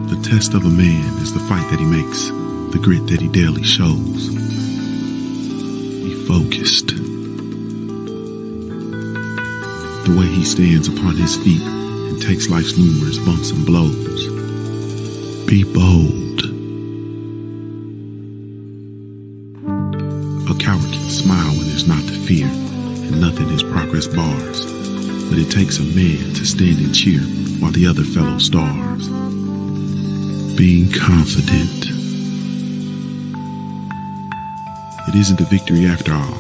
The test of a man is the fight that he makes, the grit that he daily shows. Be focused. The way he stands upon his feet and takes life's numerous bumps and blows. Be bold. A coward can smile when there's not the fear, and nothing his progress bars. But it takes a man to stand and cheer while the other fellow starves. Being confident. It isn't a victory after all,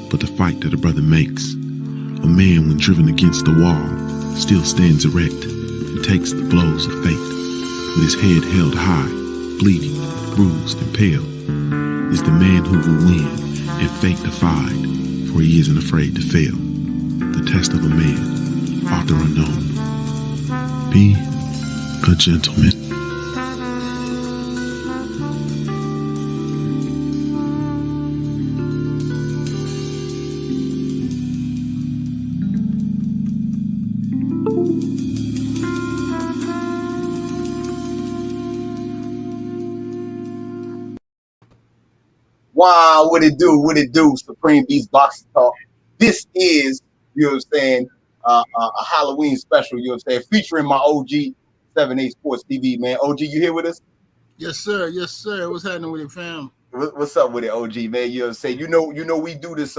but the fight that a brother makes. A man, when driven against the wall, still stands erect and takes the blows of fate. With his head held high, bleeding, bruised, and pale, is the man who will win and fate defied, for he isn't afraid to fail. The test of a man, author unknown. Be a gentleman. Wow, what it do, Supreme Beast Boxing Talk. This is, you know what I'm saying, a Halloween special, you know what I'm saying, featuring my OG, 78SportsTv, man. OG, you here with us? Yes, sir. Yes, sir. What's happening with it, fam? What's up with it, OG, man? You know what I'm saying? You know, we do this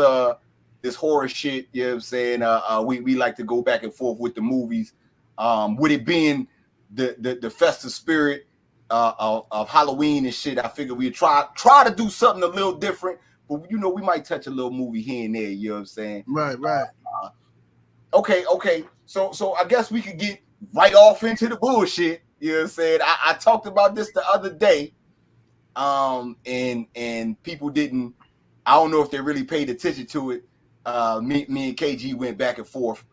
this horror shit, you know what I'm saying? We like to go back and forth with the movies. With it being the festive spirit of Halloween and shit, I figured we'd try to do something a little different, but you know, we might touch a little movie here and there, you know what I'm saying? Right. Okay. So I guess we could get right off into the bullshit, you know what I'm saying? I talked about this the other day, and people didn't, I don't know if they really paid attention to it. Me and KG went back and forth.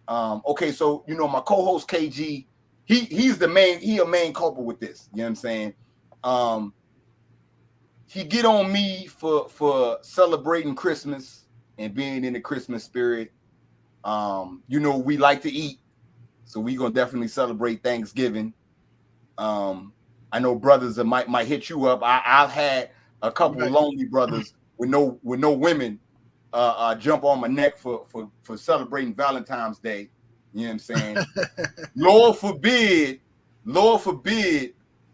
Okay, so you know, my co-host KG, he's a main culprit with this, you know what I'm saying? He get on me for celebrating Christmas and being in the Christmas spirit. You know, we like to eat, so we gonna definitely celebrate Thanksgiving. I know brothers that might hit you up. I've had a couple of lonely brothers with no women jump on my neck for celebrating Valentine's Day. You know what I'm saying? Lord forbid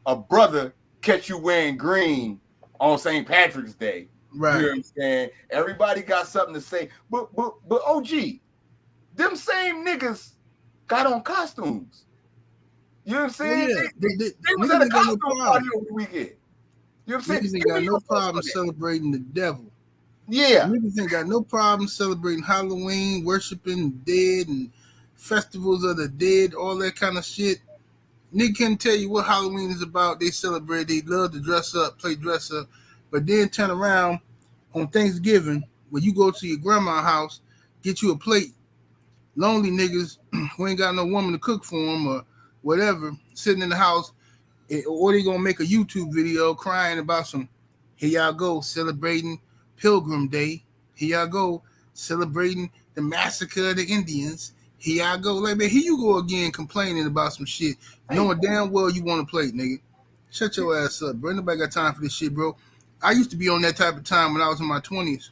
a brother catch you wearing green on St. Patrick's Day. Right. You know what I'm saying? Everybody got something to say. But OG, them same niggas got on costumes. You know what I'm saying? Well, yeah. They was at a costume party over the weekend. You know what I'm saying? Niggas ain't got no problem celebrating the devil. Yeah. Niggas ain't got no problem celebrating Halloween, worshiping the dead and festivals of the dead, all that kind of shit. Nigga can tell you what Halloween is about. They celebrate, they love to dress up, play dress up, but then turn around on Thanksgiving when you go to your grandma's house, get you a plate. Lonely niggas who ain't got no woman to cook for them or whatever, sitting in the house, or they gonna make a YouTube video crying about some, here y'all go celebrating Pilgrim Day, here y'all go celebrating the massacre of the Indians, here y'all go, like, man, here you go again complaining about some shit, knowing damn well you want to play, nigga. Shut your ass up, bro. Nobody got time for this shit, bro. I used to be on that type of time when I was in my 20s.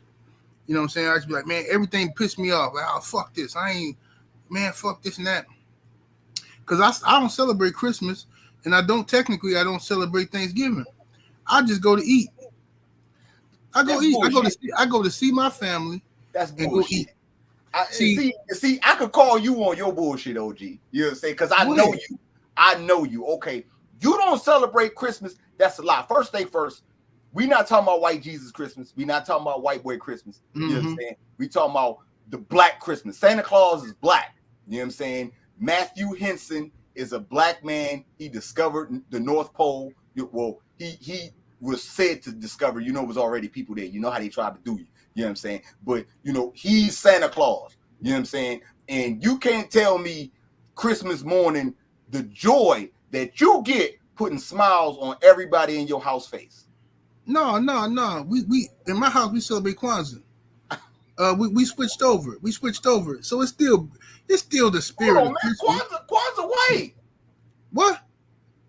You know what I'm saying? I used to be like, man, everything pissed me off. Like, oh, fuck this. Fuck this and that. Because I don't celebrate Christmas, and I don't celebrate Thanksgiving. I just go to eat. I go eat. I go to see my family. That's bullshit. And go eat. See, I could call you on your bullshit, OG. You know what I'm saying? Because I know you. Okay, you don't celebrate Christmas. That's a lie. First thing first, we not talking about white Jesus Christmas. We not talking about white boy Christmas. You know what I'm saying? We talking about the black Christmas. Santa Claus is black. You know what I'm saying? Matthew Henson is a black man. He discovered the North Pole. Well, he was said to discover, you know, it was already people there. You know how they tried to do you. You know what I'm saying? But, you know, he's Santa Claus. You know what I'm saying? And you can't tell me Christmas morning the joy that you get putting smiles on everybody in your house face. No. We in my house we celebrate Kwanzaa. We switched over. So it's still the spirit. Hold on, man. Kwanzaa white. What?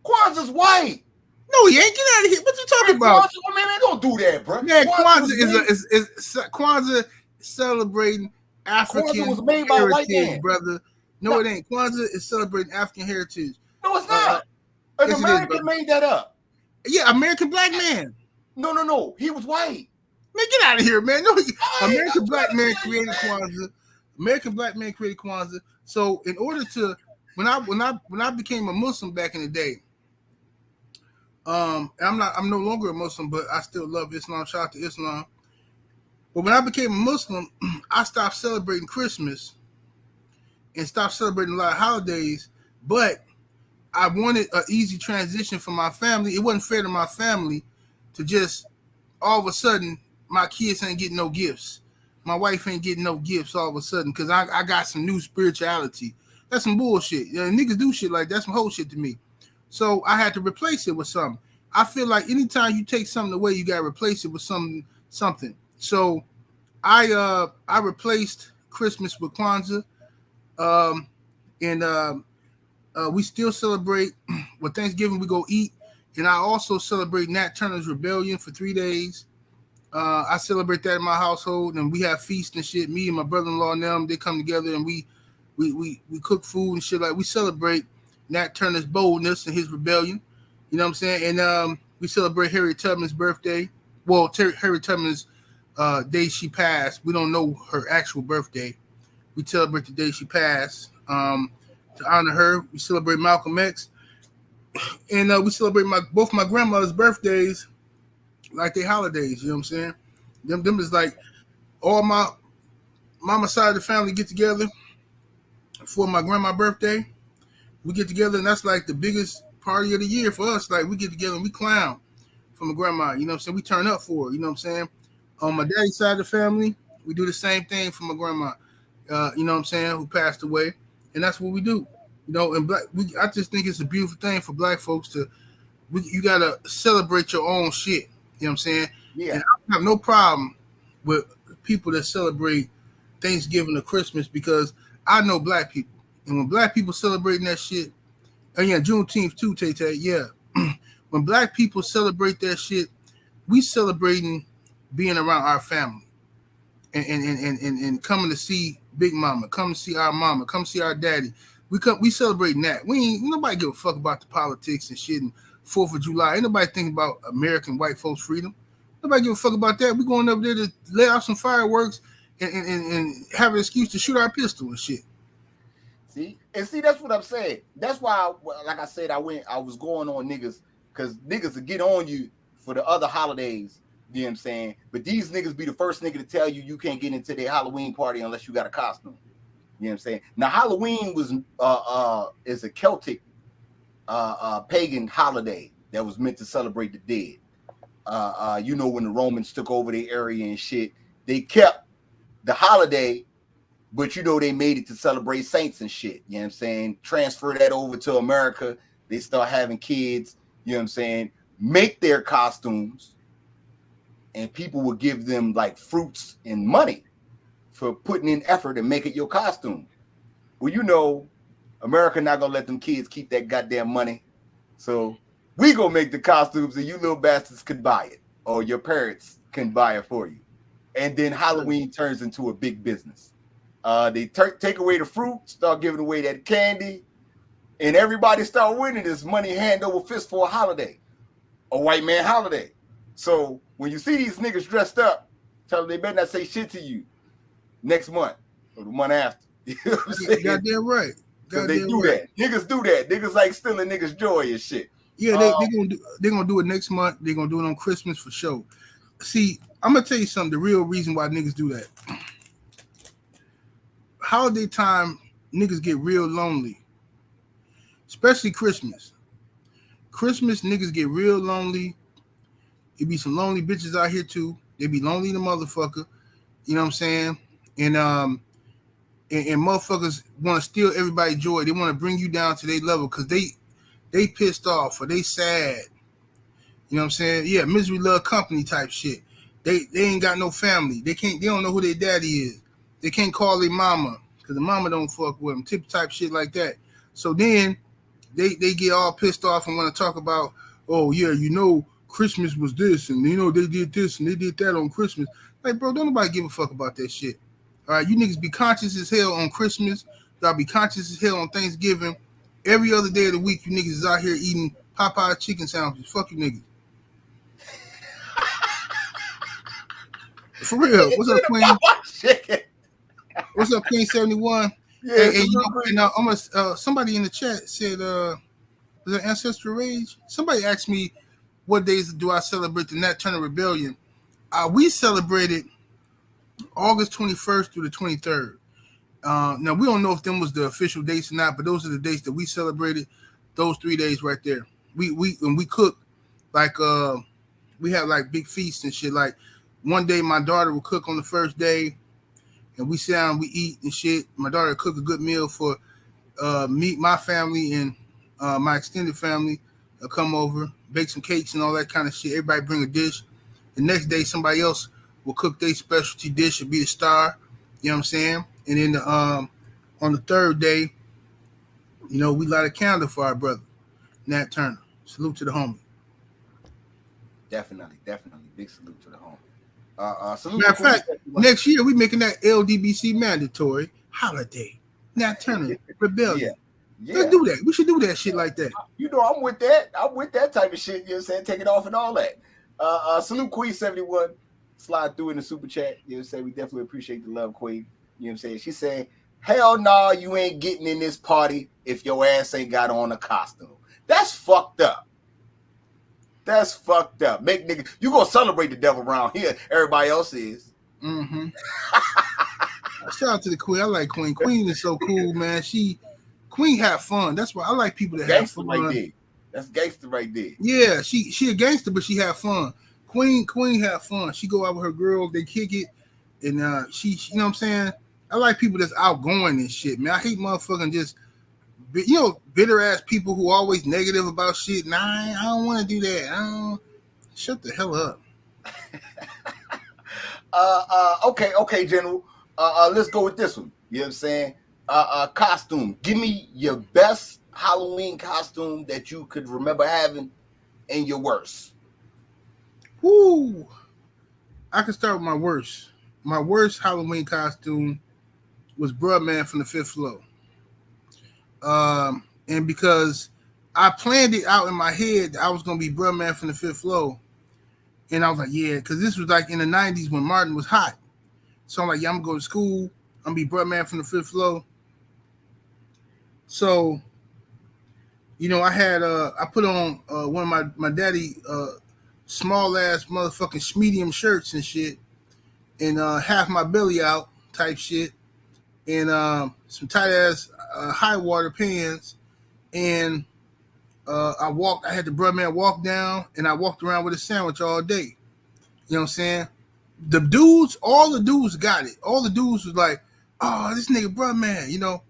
Kwanzaa Kwanzaa's white. No, he ain't. Get out of here. What you talking about? Kwanzaa, man, don't do that, bro. Man, Kwanzaa is Kwanzaa celebrating African Kwanzaa was made by a white man, brother. No, it ain't. Kwanzaa is celebrating African heritage. No, it's not. An American made that up. Yeah, American black man. No. He was white. Man, get out of here, man. No, American black man created Kwanzaa. American black man created Kwanzaa. So in order to when I became a Muslim back in the day, I'm no longer a Muslim, but I still love Islam. Shout out to Islam. But when I became a Muslim, I stopped celebrating Christmas and stopped celebrating a lot of holidays. But I wanted an easy transition for my family. It wasn't fair to my family to just all of a sudden my kids ain't getting no gifts. My wife ain't getting no gifts all of a sudden because I got some new spirituality. That's some bullshit. Niggas do shit like that. That's some whole shit to me. So I had to replace it with something. I feel like anytime you take something away, you gotta replace it with something. So I replaced Christmas with Kwanzaa, and we still celebrate. With Thanksgiving, we go eat, and I also celebrate Nat Turner's Rebellion for 3 days. I celebrate that in my household, and we have feasts and shit. Me and my brother-in-law and them, they come together and we cook food and shit. Like we celebrate Nat Turner's boldness and his rebellion. You know what I'm saying? And we celebrate Harriet Tubman's birthday. Well, Harriet Tubman's day she passed. We don't know her actual birthday. We celebrate the day she passed. To honor her, we celebrate Malcolm X. And we celebrate both my grandmother's birthdays like they holidays. You know what I'm saying? Them is like all my mama side of the family get together for my grandma's birthday. We get together, and that's like the biggest party of the year for us. Like we get together and we clown for my grandma. You know what I'm saying? We turn up for her. You know what I'm saying? On my daddy's side of the family, we do the same thing for my grandma. You know what I'm saying? Who passed away, and that's what we do. You know, and I just think it's a beautiful thing for black folks you gotta celebrate your own shit. You know what I'm saying? Yeah. And I have no problem with people that celebrate Thanksgiving or Christmas because I know black people. And when black people celebrating that shit, and yeah, Juneteenth too, Tay-Tay, yeah. When black people celebrate that shit, we celebrating being around our family and coming to see Big Mama, come to see our mama, come see our daddy. We celebrating that. Nobody give a fuck about the politics and shit and 4th of July. Ain't nobody thinking about American white folks' freedom. Nobody give a fuck about that. We going up there to lay out some fireworks and have an excuse to shoot our pistol and shit. See, that's what I'm saying. That's why, like I said, I was going on niggas because niggas will get on you for the other holidays. You know what I'm saying? But these niggas be the first nigga to tell you can't get into their Halloween party unless you got a costume. You know what I'm saying? Now Halloween is a Celtic pagan holiday that was meant to celebrate the dead. You know, when the Romans took over the area and shit, they kept the holiday, but you know they made it to celebrate saints and shit. You know what I'm saying? Transfer that over to America. They start having kids, you know what I'm saying, make their costumes, and people will give them like fruits and money for putting in effort and making your costume. Well, you know, America not gonna let them kids keep that goddamn money. So we gonna make the costumes and you little bastards can buy it, or your parents can buy it for you. And then Halloween turns into a big business. They take away the fruit, start giving away that candy, and everybody start winning this money hand over fist for a holiday, a white man holiday. So when you see these niggas dressed up, tell them they better not say shit to you next month or the month after. You know what I'm saying? Goddamn right. They do that. Niggas do that. Niggas like stealing niggas' joy and shit. Yeah, they're gonna do it next month. They're gonna do it on Christmas for sure. See, I'm gonna tell you something. The real reason why niggas do that. Holiday time, niggas get real lonely. Especially Christmas. Christmas, niggas get real lonely. It be some lonely bitches out here too. They be lonely the motherfucker. You know what I'm saying? And motherfuckers want to steal everybody's joy. They want to bring you down to their level because they pissed off or they sad. You know what I'm saying? Yeah, misery love company type shit. They ain't got no family. They don't know who their daddy is. They can't call their mama because the mama don't fuck with them. Type shit like that. So then they get all pissed off and want to talk about, oh yeah, you know, Christmas was this, and you know they did this and they did that on Christmas. Like, bro, don't nobody give a fuck about that shit. All right, you niggas be conscious as hell on Christmas. Y'all be conscious as hell on Thanksgiving. Every other day of the week, you niggas is out here eating Popeye chicken sandwiches. Fuck you niggas. For real. What's up, Queen? What's up, Queen 71? Yeah, Somebody in the chat said, was it Ancestral Rage? Somebody asked me, what days do I celebrate the Nat Turner Rebellion? We celebrated August 21st through the 23rd. Now, we don't know if them was the official dates or not, but those are the dates that we celebrated, those 3 days right there. When we cooked, like, we had, like, big feasts and shit. Like, one day my daughter would cook on the first day, and we sit down, we eat and shit. My daughter would cook a good meal for me, my family, and my extended family. Come over, bake some cakes and all that kind of shit. Everybody bring a dish. The next day, somebody else will cook their specialty dish and be the star. You know what I'm saying? And then on the third day, you know, we light a candle for our brother, Nat Turner. Salute to the homie. Definitely. Big salute to the homie. Matter of fact, next year we making that LDBC mandatory holiday. Nat Turner Rebellion. Yeah. Let's do that. We should do that shit like that. You know, I'm with that. I'm with that type of shit. You know what I'm saying? Take it off and all that. Salute Queen 71. Slide through in the super chat. You know what I'm saying? We definitely appreciate the love, Queen. You know what I'm saying? She said, hell no, you ain't getting in this party if your ass ain't got on a costume. That's fucked up. That's fucked up. Make nigga, you gonna celebrate the devil around here. Everybody else is. Mm-hmm. Shout out to the Queen. I like Queen. Queen is so cool, man. Queen have fun. That's why I like people that have fun. Right there. That's gangster right there. Yeah, she a gangster, but she have fun. Queen have fun. She go out with her girls, they kick it, and she you know what I'm saying? I like people that's outgoing and shit, man. I hate motherfucking just, you know, bitter ass people who always negative about shit. Nah, I don't want to do that. Shut the hell up. Okay, General. Let's go with this one. You know what I'm saying? Costume. Give me your best Halloween costume that you could remember having, and your worst. Woo! I can start with my worst. My worst Halloween costume was Bruh Man from the Fifth Floor. And because I planned it out in my head, I was gonna be Bruh Man from the Fifth Floor, and I was like, yeah, because this was like in the '90s when Martin was hot. So I'm like, yeah, I'm gonna go to school. I'm gonna be Bruh Man from the Fifth Floor. So, you know, I had I put on one of my daddy small ass motherfucking medium shirts and shit, and half my belly out type shit, and some tight ass high water pants, and I had the Bruh Man walk down, and I walked around with a sandwich all day. You know what I'm saying? All the dudes got it. All the dudes was like, oh, this nigga Bruh Man, you know.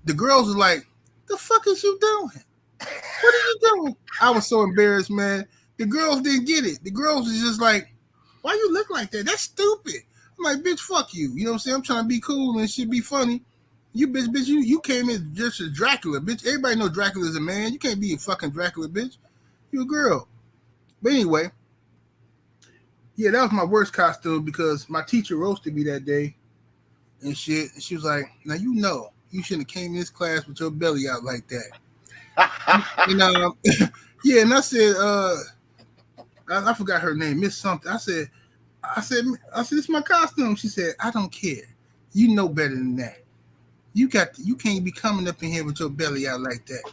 The girls was like, the fuck is you doing? What are you doing? I was so embarrassed, man. The girls didn't get it. The girls was just like, why you look like that? That's stupid. I'm like, bitch, fuck you. You know what I'm saying? I'm trying to be cool and shit, be funny. You bitch, you came in just as Dracula, bitch. Everybody know Dracula's a man. You can't be a fucking Dracula, bitch. You a girl. But anyway, yeah, that was my worst costume because my teacher roasted me that day and shit. And she was like, now you know you shouldn't have came in this class with your belly out like that. And yeah, and I said, I forgot her name, Miss something. I said, this is my costume. She said, I don't care. You know better than that. You can't be coming up in here with your belly out like that.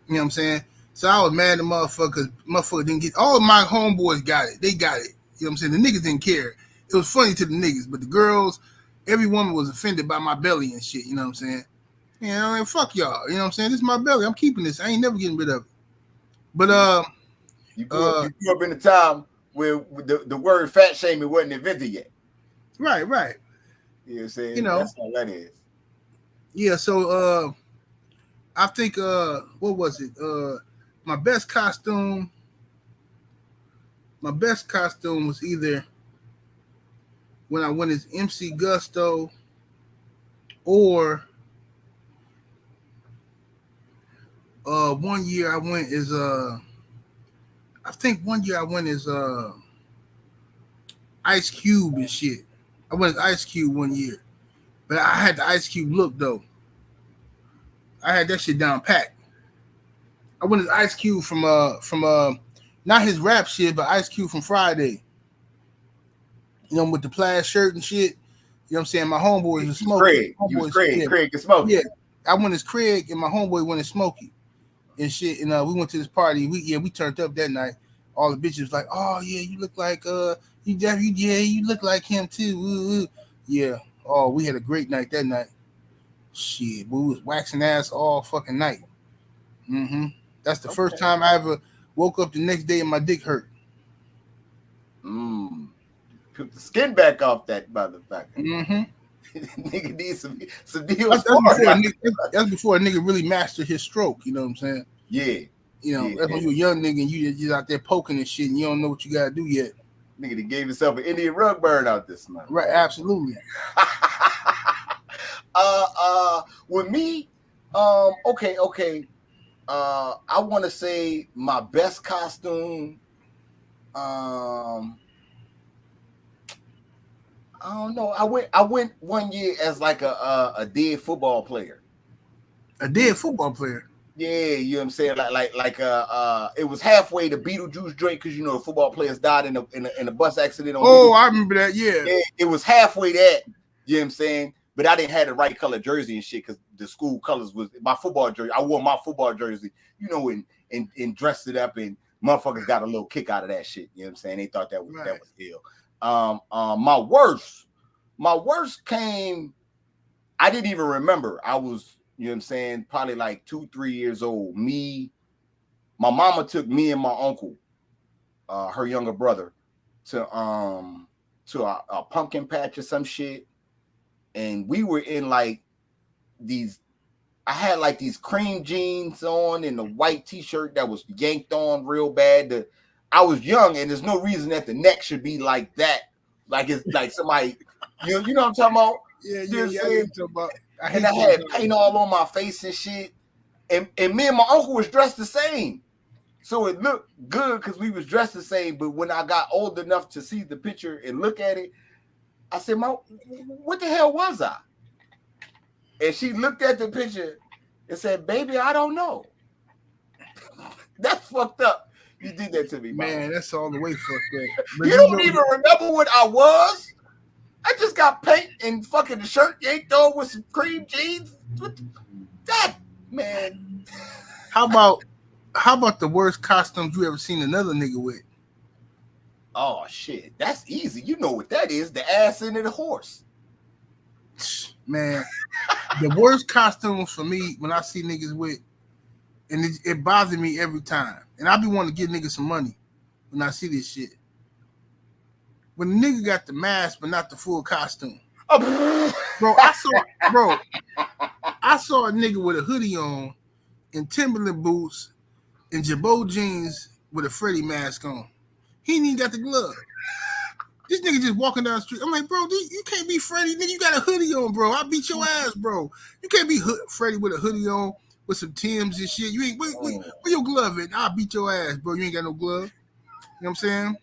You know what I'm saying? So I was mad at motherfucker didn't get. All of my homeboys got it. They got it. You know what I'm saying? The niggas didn't care. It was funny to the niggas, but the girls, every woman was offended by my belly and shit. You know what I'm saying? You know, I mean, fuck y'all. You know what I'm saying? This is my belly. I'm keeping this. I ain't never getting rid of it. But you grew up in a time where the word fat shaming wasn't invented yet. Right. You know what I'm saying? You know, that's all that is. Yeah, so I think what was it? My best costume was either when I went as MC Gusto or One year I went is I think one year I went as Ice Cube and shit. I went as Ice Cube one year, but I had the Ice Cube look though. I had that shit down packed. I went as Ice Cube from not his rap shit, but Ice Cube from Friday. You know, with the plaid shirt and shit. You know what I'm saying? My homeboys was Smokey. Craig and Smokey. Yeah, I went as Craig and my homeboy went as Smokey and shit. And we went to this party. We turned up that night. All the bitches was like, oh yeah, you look like you look like him too. Yeah. Oh, we had a great night that night. Shit, we was waxing ass all fucking night. That's the first time I ever woke up the next day and my dick hurt. Put the skin back off that motherfucker. Nigga needs some deals. That's before a nigga really mastered his stroke. You know what I'm saying? Yeah. You know, that's when you're a young nigga and you just out there poking and shit and you don't know what you gotta do yet. Nigga that gave himself an Indian rug burn out this month. Right, absolutely. With me, okay. I want to say my best costume. I don't know. I went one year as like a dead football player. A dead football player. Yeah, you know what I'm saying? Like it was halfway to Beetlejuice joint because you know the football players died in a bus accident. I remember that. Yeah, it was halfway that. You know what I'm saying? But I didn't have the right color jersey and shit because the school colors was my football jersey. I wore my football jersey, you know, and dressed it up, and motherfuckers got a little kick out of that shit. You know what I'm saying? They thought that was ill. My worst came. I didn't even remember. I was, you know what I'm saying, probably like 2-3 years old. My mama took me and my uncle, her younger brother, to a pumpkin patch or some shit. And we were in like these, I had like these cream jeans on and a white t-shirt that was yanked on real bad. I was young and there's no reason that the neck should be like that. Like it's like somebody, you know what I'm talking about? Yeah. I had paint all on my face and shit. And me and my uncle was dressed the same. So it looked good because we was dressed the same. But when I got old enough to see the picture and look at it, I said, what the hell was I? And she looked at the picture and said, baby, I don't know. That's fucked up. You did that to me, man. That's all the way fucked up. You don't even remember what I was? I just got paint and fucking the shirt yanked on with some cream jeans. That, man. How about the worst costumes you ever seen another nigga with? Oh shit, that's easy. You know what that is? The ass into the horse. Man, the worst costumes for me when I see niggas with, and it bothers me every time. And I be wanting to give niggas some money when I see this shit. When the nigga got the mask but not the full costume. Bro, I saw a nigga with a hoodie on and Timberland boots and Jabot jeans with a Freddy mask on. He ain't even got the glove. This nigga just walking down the street. I'm like, bro, you can't be Freddy. Nigga, you got a hoodie on, bro. I'll beat your ass, bro. You can't be Freddy with a hoodie on with some Timbs and shit. You ain't, where your glove at? I'll beat your ass, bro. You ain't got no glove. You know what I'm saying?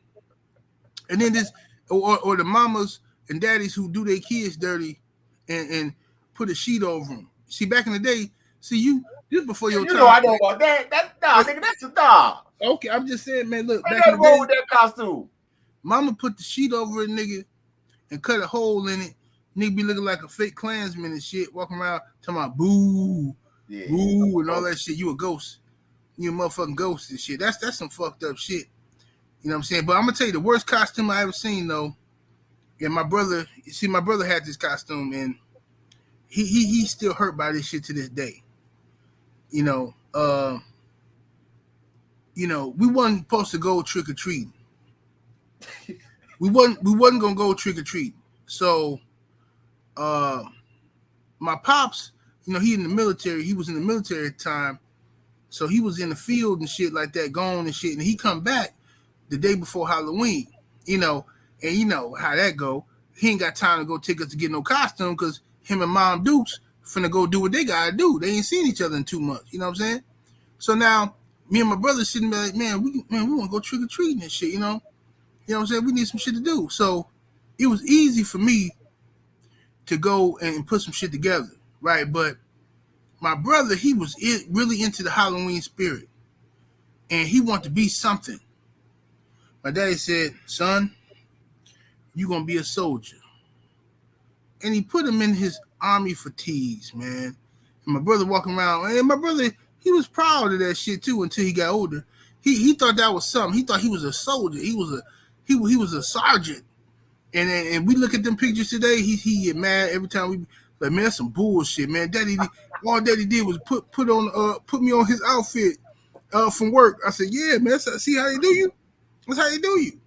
And then this, or the mamas and daddies who do their kids dirty and put a sheet over them. See, back in the day, this before your time. You know I know about that. Nigga, that's a dog. Okay, I'm just saying, man, look. Ain't nothing wrong with that costume. Mama put the sheet over a nigga and cut a hole in it. Nigga be looking like a fake Klansman and shit, walking around talking about boo, boo, and all that shit. You a ghost. You a motherfucking ghost and shit. That's some fucked up shit. You know what I'm saying? But I'm gonna tell you the worst costume I ever seen though. And my brother had this costume and he's still hurt by this shit to this day. You know, we wasn't supposed to go trick or treating. We wasn't gonna go trick or treating. So, my pops, he in the military. He was in the military at the time, so he was in the field and shit like that, gone and shit. And he come back the day before Halloween. And you know how that go. He ain't got time to go take us to get no costume because him and Mom Dukes finna go do what they gotta do. They ain't seen each other in 2 months. You know what I'm saying? So now me and my brother sitting there like, man, we want to go trick or treating and shit, you know what I'm saying? We need some shit to do. So it was easy for me to go and put some shit together, right? But my brother, he was really into the Halloween spirit, and he wanted to be something. My daddy said, son, you're going to be a soldier. And he put him in his army fatigues, man. And my brother walking around, and my brother, he was proud of that shit too until he got older. He thought that was something. He thought he was a soldier. He was a sergeant. And we look at them pictures today, he get mad every time we like, man, that's some bullshit, man. All Daddy did was put me on his outfit from work. I said, yeah, man, see how they do you? That's how they do you.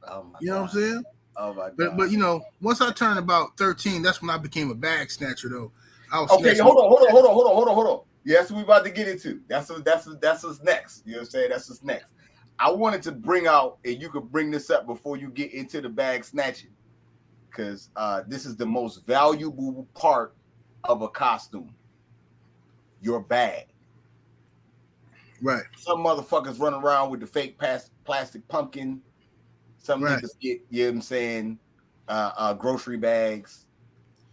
Oh my you know God. what I'm saying? Oh my God. But you know, once I turned about 13, that's when I became a bag snatcher though. Okay, hold on. Yeah, that's what we about to get into. That's what's next. You know what I'm saying? That's what's next. I wanted to bring out, and you could bring this up before you get into the bag snatching, because this is the most valuable part of a costume. Your bag. Right. Some motherfuckers run around with the fake plastic pumpkin. Some niggas get, you know what I'm saying, grocery bags.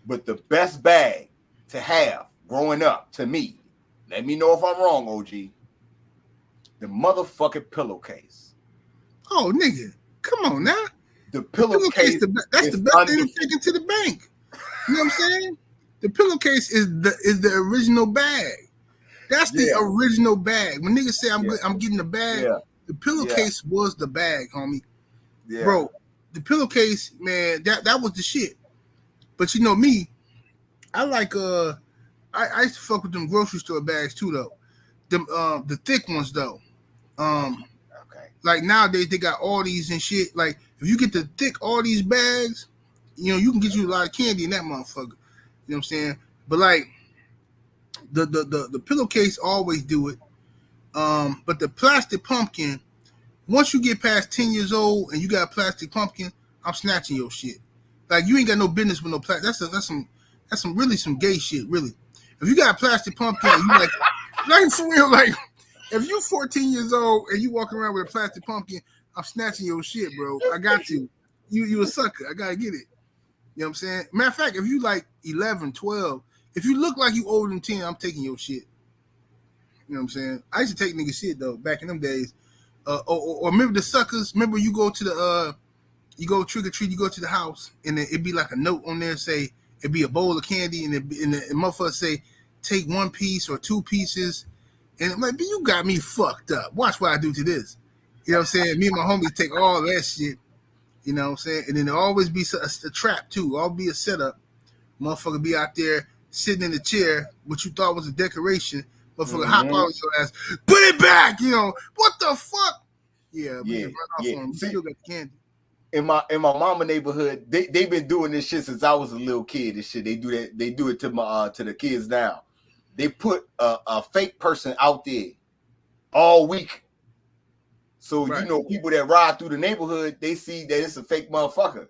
But the best bag to have growing up, to me, let me know if I'm wrong, OG, the motherfucking pillowcase. Oh, nigga. Come on now. The pillowcase. That's the best thing to take it to the bank. You know what I'm saying? The pillowcase is the original bag. That's the original bag. When niggas say I'm getting the bag, the pillowcase was the bag, homie. Yeah. Bro, the pillowcase, man, that was the shit. But you know me, I like I used to fuck with them grocery store bags too though. The thick ones though. Like nowadays they got all these and shit. Like if you get the thick all these bags, you know, you can get you a lot of candy in that motherfucker. You know what I'm saying? But like the pillowcase always do it. But the plastic pumpkin, once you get past 10 years old and you got a plastic pumpkin, I'm snatching your shit. Like you ain't got no business with no plastic. That's some really some gay shit, really. If you got a plastic pumpkin, you like for real, like if you 14 years old and you walking around with a plastic pumpkin, I'm snatching your shit, bro. I got to. You a sucker. I gotta get it. You know what I'm saying? Matter of fact, if you like 11, 12, if you look like you older than 10, I'm taking your shit. You know what I'm saying? I used to take nigga shit though back in them days. Or remember the suckers? Remember you go to the you go trick or treat, you go to the house, and then it'd be like a note on there say it'd be a bowl of candy, and the motherfucker say take one piece or two pieces, and I'm like, but you got me fucked up. Watch what I do to this. You know what I'm saying? Me and my homies take all that shit. You know what I'm saying? And then there always be a trap too. Always be a setup. Motherfucker be out there sitting in the chair, what you thought was a decoration. Motherfucker hop out of your ass, put it back. You know what the fuck? Yeah. You still got the candy. In my mama neighborhood, they been doing this shit since I was a little kid. This shit they do that. They do it to my to the kids now. They put a fake person out there all week. So you know, people that ride through the neighborhood, they see that it's a fake motherfucker.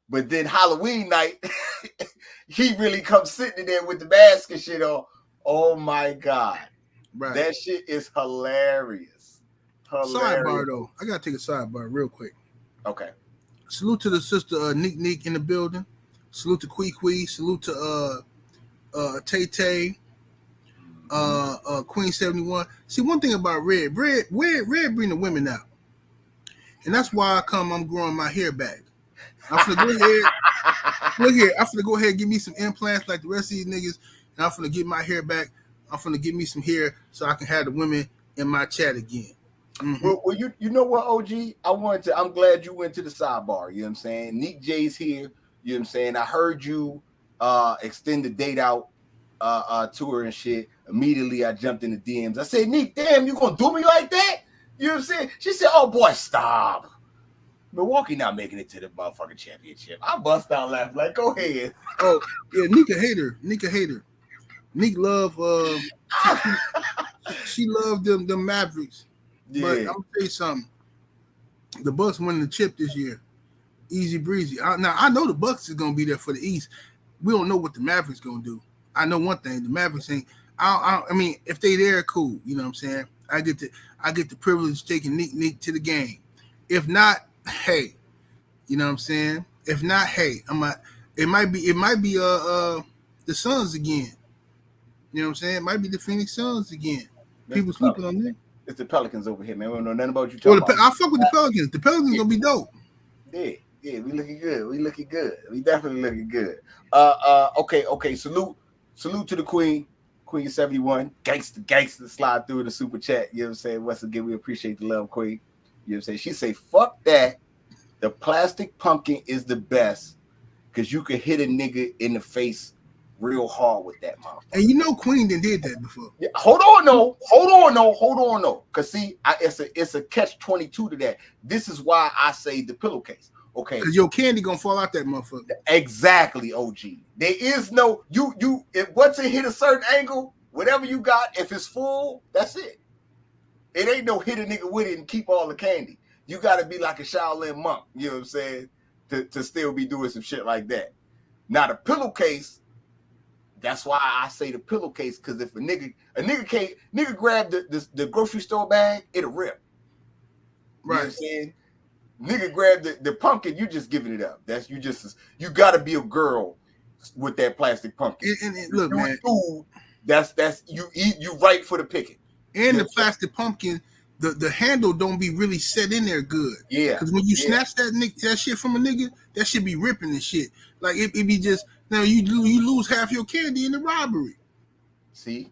But then Halloween night, he really comes sitting in there with the mask and shit on. Oh my God. Right. That shit is hilarious. Sidebar though. I gotta take a sidebar real quick. Okay. Salute to the sister Neek in the building. Salute to Quee. Salute to Tay Tay. Queen 71. See, one thing about Red bring the women out. And that's why I'm growing my hair back. I'm finna go ahead. Look here, I'm finna go ahead and give me some implants like the rest of these niggas, and I'm finna get my hair back. I'm finna get me some hair so I can have the women in my chat again. Mm-hmm. Well, you know what, OG? I'm glad you went to the sidebar. You know what I'm saying? Neek J's here. You know what I'm saying? I heard you extend the date out to her and shit. Immediately I jumped in the DMs. I said, Neek, damn, you gonna do me like that? You know what I'm saying? She said, oh boy, stop. Milwaukee not making it to the motherfucking championship. I bust out laughing. Like, go ahead. Oh, yeah, Neek a hater. Neek love she loved them Mavericks. Yeah. But I'm gonna tell you something. The Bucks winning the chip this year. Easy breezy. Now I know the Bucks is gonna be there for the East. We don't know what the Mavericks gonna do. I know one thing, the Mavericks ain't. I mean, if they there, cool. You know what I'm saying? I get the privilege of taking Nick to the game. If not, hey, you know what I'm saying? If not, hey, it might be the Suns again. You know what I'm saying? It might be the Phoenix Suns again. People sleeping on them. It's the Pelicans over here, man. We don't know nothing about you talking about. I fuck with the Pelicans. The Pelicans gonna be dope. Yeah, we looking good. We definitely looking good. Okay. Salute to the Queen 71. Gangster slide through the super chat. You know what I'm saying? Once again, we appreciate the love, Queen. You know what I'm saying? She say, fuck that. The plastic pumpkin is the best because you can hit a nigga in the face real hard with that mouth. And you know Queen did that before. Yeah, hold on though. Cause see, it's a catch-22 to that. This is why I say the pillowcase. Okay. Because your candy gonna fall out that motherfucker. Exactly, OG. There is no once it hit a certain angle, whatever you got, if it's full, that's it. It ain't no hit a nigga with it and keep all the candy. You gotta be like a Shaolin monk, you know what I'm saying, to still be doing some shit like that. Now the pillowcase. That's why I say the pillowcase, because if a nigga grab the grocery store bag, it'll rip. You know what I'm saying? Nigga grab the pumpkin, you just giving it up. You gotta be a girl with that plastic pumpkin. And look, man, food, that's you right for the picking. And the plastic pumpkin, the handle don't be really set in there good. Yeah. Because when you snatch that shit from a nigga, that shit be ripping and shit. Like it be just. Now you lose half your candy in the robbery. See,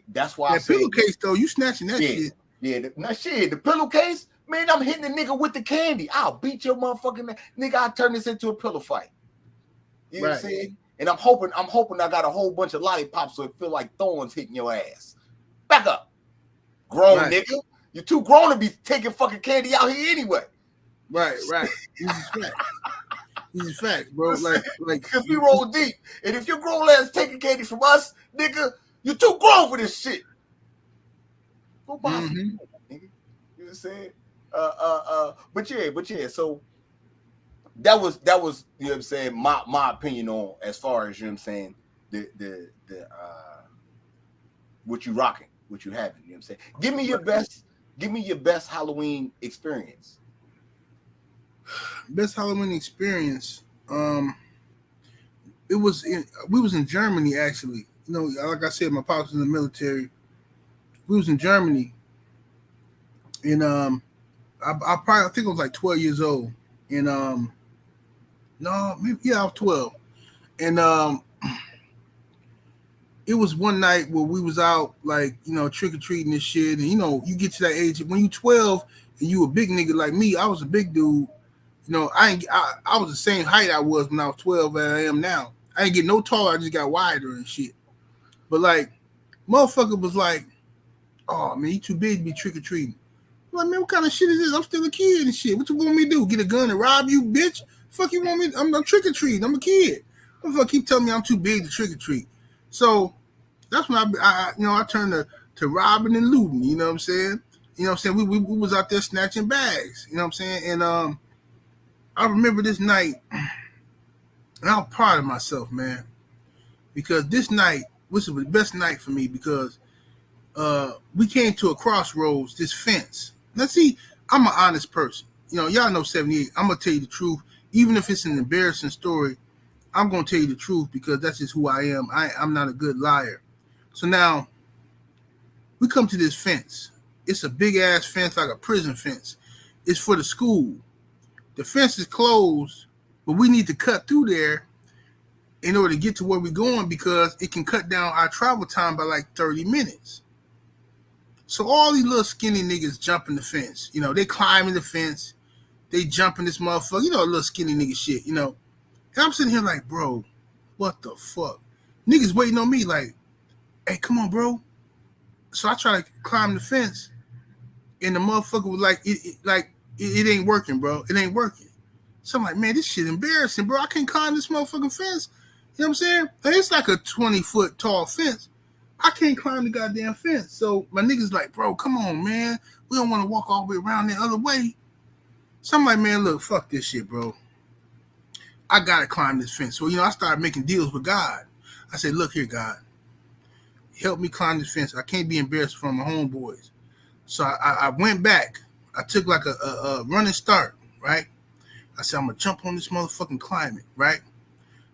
that's why that pillowcase though, you snatching that shit. Yeah, the pillowcase, man. I'm hitting the nigga with the candy. I'll beat your motherfucking nigga. I turn this into a pillow fight. You know what I'm saying? And I'm hoping I got a whole bunch of lollipops so it feel like thorns hitting your ass. Back up, grown nigga. You're too grown to be taking fucking candy out here anyway. Right. This is fact, bro. Like, because we roll deep, and if your grown ass taking candy from us, nigga, you're too grown for this shit. Go buy some, nigga. You know what I'm saying? But yeah. So that was you know what I'm saying. My opinion on as far as you know what I'm saying the what you rocking, what you having. You know what I'm saying. Give me your best Halloween experience. Best Halloween experience. We was in Germany actually. You know, like I said, my pops was in the military. We was in Germany, and I think I was like 12 years old, and I was 12, and it was one night where we was out like trick or treating and shit, and you get to that age when you 12 and you a big nigga like me. I was a big dude. I was the same height I was when I was 12 as I am now. I ain't get no taller. I just got wider and shit. But like, motherfucker was like, "Oh man, you too big to be trick or treating." I'm like, man, what kind of shit is this? I'm still a kid and shit. What you want me to do? Get a gun and rob you, bitch? Fuck you want me? I'm trick or treating. I'm a kid. Motherfucker keep telling me I'm too big to trick or treat. So that's when I turned to robbing and looting. You know what I'm saying? You know what I'm saying? We was out there snatching bags. You know what I'm saying? And I remember this night, and I'm proud of myself, man, because this night was the best night for me because we came to a crossroads, this fence. Now, see, I'm an honest person. Y'all know 78. I'm going to tell you the truth. Even if it's an embarrassing story, I'm going to tell you the truth because that's just who I am. I'm not a good liar. So now, we come to this fence. It's a big-ass fence, like a prison fence. It's for the school. The fence is closed, but we need to cut through there in order to get to where we're going because it can cut down our travel time by like 30 minutes. So all these little skinny niggas jumping the fence. They climbing the fence. They jumping this motherfucker. Little skinny nigga shit, And I'm sitting here like, bro, what the fuck? Niggas waiting on me like, hey, come on, bro. So I try to climb the fence, and the motherfucker was like, it ain't working, bro. It ain't working. So I'm like, man, this shit embarrassing, bro. I can't climb this motherfucking fence. You know what I'm saying? And it's like a 20-foot tall fence. I can't climb the goddamn fence. So my niggas like, bro, come on, man. We don't want to walk all the way around the other way. So I'm like, man, look, fuck this shit, bro. I got to climb this fence. So, I started making deals with God. I said, look here, God. help me climb the fence. I can't be embarrassed from my homeboys. So I went back. I took like a running start, right? I said, I'm going to jump on this motherfucking climb it, right?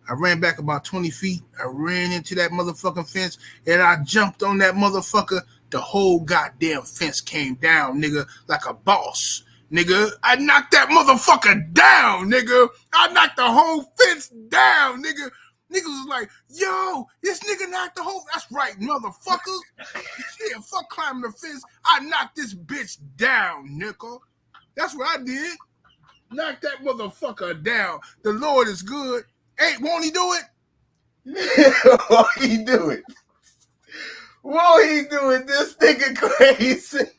I ran back about 20 feet. I ran into that motherfucking fence, and I jumped on that motherfucker. The whole goddamn fence came down, nigga, like a boss. Nigga, I knocked that motherfucker down, nigga. I knocked the whole fence down, nigga. Niggas was like, yo, this nigga knocked the whole... That's right, motherfuckers. Yeah, fuck climbing the fence. I knocked this bitch down, nigga. That's what I did. Knock that motherfucker down. The Lord is good. Hey, won't he do it? Won't he do it? Won't he do it? This nigga crazy.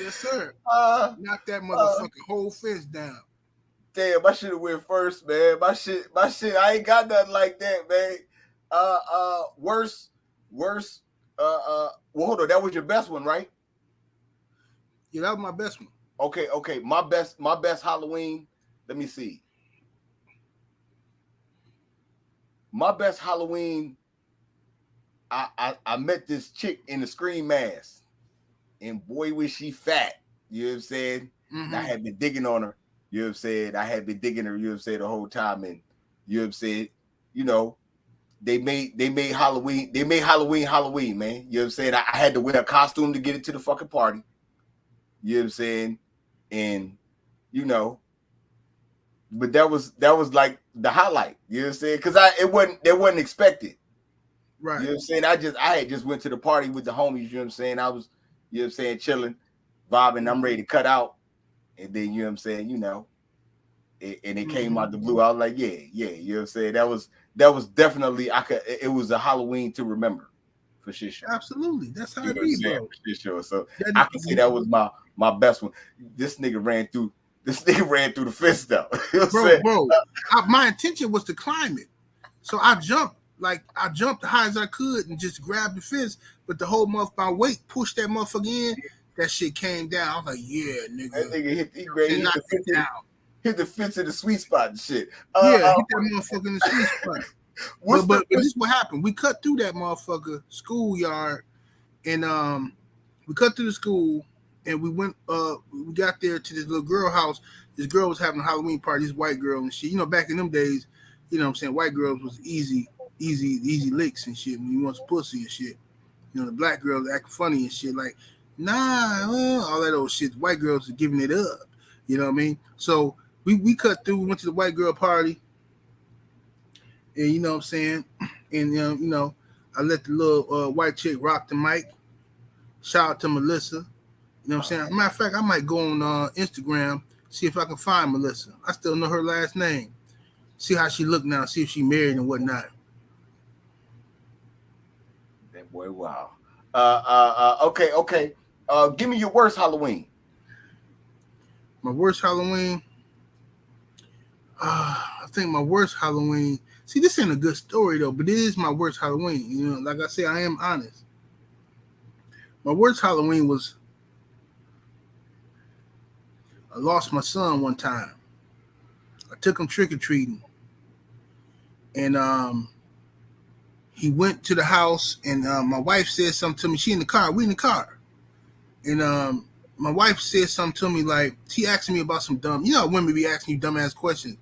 Yes, sir. Knock that motherfucking whole fence down. Damn, I should have went first, man. My shit, I ain't got nothing like that, man. Worse. Well, hold on, that was your best one, right? Yeah, that was my best one. Okay. My best Halloween. Let me see. My best Halloween. I met this chick in the Scream mask, and boy was she fat. You know what I'm saying? Mm-hmm. I had been digging on her. You know what I'm saying? I had been digging her. You know what I'm saying, the whole time, and you know what I'm saying. You know, they made Halloween. They made Halloween, man. You know what I'm saying? I had to wear a costume to get into the fucking party. You know what I'm saying? And you know, but that was like the highlight. You know what I'm saying? Because it wasn't expected. Right. You know what I'm saying? I had just went to the party with the homies. You know what I'm saying? I was, you know what I'm saying, chilling, vibing. I'm ready to cut out, and then you know what I'm saying, you know, and it came out the blue. I was like, yeah. You know what I'm saying? That was definitely it was a Halloween to remember. For sure. Absolutely. That's how it be, bro. For sure. So I can say that was my best one. This nigga ran through the fence though. You know bro. My intention was to climb it. So I jumped as high as I could and just grabbed the fence, but the whole my weight pushed that motherfucker in. That shit came down. I was like, yeah, nigga. That nigga hit the fence in the sweet spot and shit. Hit that motherfucker in the sweet spot. But this is what happened. We cut through that motherfucker schoolyard, and we cut through the school, and we went. We got there to this little girl house. This girl was having a Halloween party. This white girl and shit. You know, back in them days, you know what I'm saying, white girls was easy licks and shit. When you want some pussy and shit, you know, the black girls acting funny and shit, like all that old shit. The white girls are giving it up. You know what I mean? So we cut through. We went to the white girl party. And you know what I'm saying? And you know, I let the little white chick rock the mic. Shout out to Melissa. You know what I'm saying? Matter of fact, I might go on Instagram, see if I can find Melissa. I still know her last name. See how she look now, see if she married and whatnot. That boy, wow. Okay. Give me your worst Halloween. My worst Halloween? I think my worst Halloween. See, this ain't a good story though, but it is my worst Halloween. You know, like I say, I am honest. My worst Halloween was I lost my son one time. I took him trick-or-treating. And he went to the house, and my wife said something to me. She in the car. We in the car. And my wife said something to me, like, she asked me about some dumb, you know, women be asking you dumbass questions.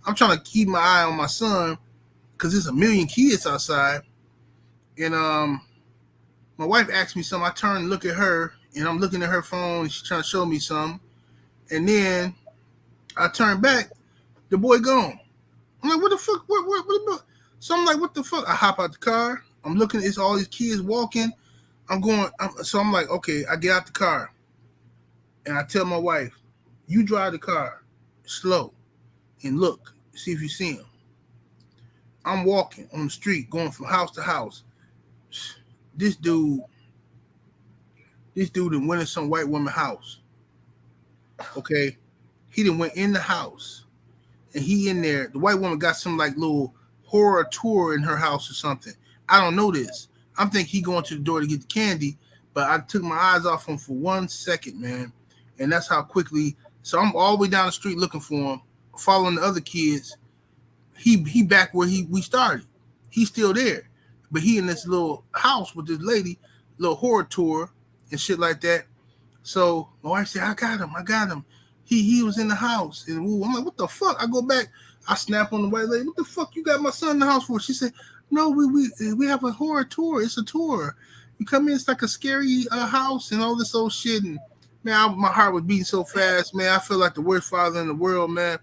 I'm trying to keep my eye on my son because there's a million kids outside. And my wife asked me something. I turn and look at her, and I'm looking at her phone, and she's trying to show me something. And then I turn back, the boy gone. I'm like, what the fuck? What? So I'm like, what the fuck? I hop out the car. I'm looking, it's all these kids walking. So I'm like, okay, I get out the car. And I tell my wife, you drive the car slow and look, see if you see him. I'm walking on the street, going from house to house. This dude done went in some white woman's house. Okay? He done went in the house. And he in there. The white woman got some like little horror tour in her house or something. I don't know this. I'm thinking he going to the door to get the candy, but I took my eyes off him for 1 second, man. And that's how quickly. So I'm all the way down the street looking for him, following the other kids. He back where we started. He's still there. but he in this little house with this lady, little horror tour and shit like that. So my wife said, I got him. He was in the house. And I'm like, what the fuck? I go back, I snap on the white lady. What the fuck you got my son in the house for? She said, no, we have a horror tour. It's a tour. You come in, it's like a scary house and all this old shit. And man, my heart was beating so fast, man. I feel like the worst father in the world, man.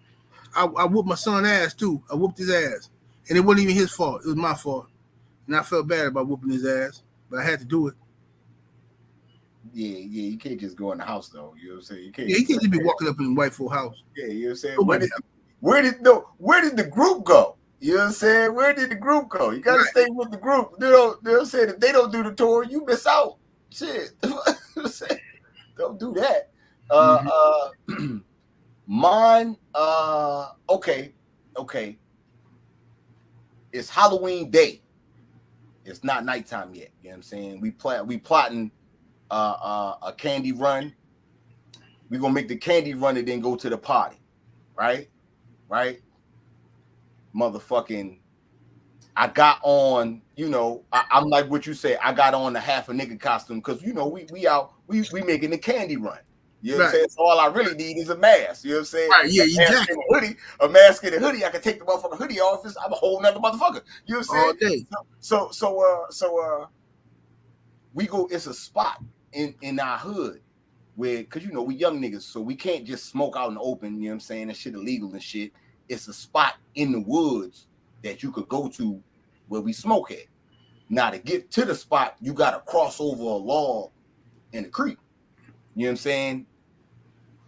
I whooped my son's ass too. I whooped his ass. And it wasn't even his fault. It was my fault. And I felt bad about whooping his ass, but I had to do it. Yeah, you can't just go in the house though. You know what I'm saying? You can't. Yeah, he can't just be walking up in the white folk house. Yeah, you know what I'm saying? Where did the group go? You know what I'm saying? Where did the group go? You gotta stay with the group. You know what I'm saying? If they don't do the tour, you miss out. Shit. Don't do that. Mine, okay. It's Halloween day. It's not nighttime yet. You know what I'm saying? We plotting a candy run. We're gonna make the candy run and then go to the party. Right? Motherfucking, I got on, you know, I'm like what you say, I got on the half a nigga costume because you know we out, we making the candy run. You know what I'm saying? So all I really need is a mask. You know what I'm saying? Right, yeah, exactly. A mask and a hoodie. I can take the motherfucking hoodie off. I'm a whole nother motherfucker. You know what I'm saying? All day. So we go, it's a spot in our hood where, cause you know, we young niggas, so we can't just smoke out in the open, you know what I'm saying? That shit illegal and shit. It's a spot in the woods that you could go to where we smoke at. Now to get to the spot, you gotta cross over a log in the creek. You know what I'm saying?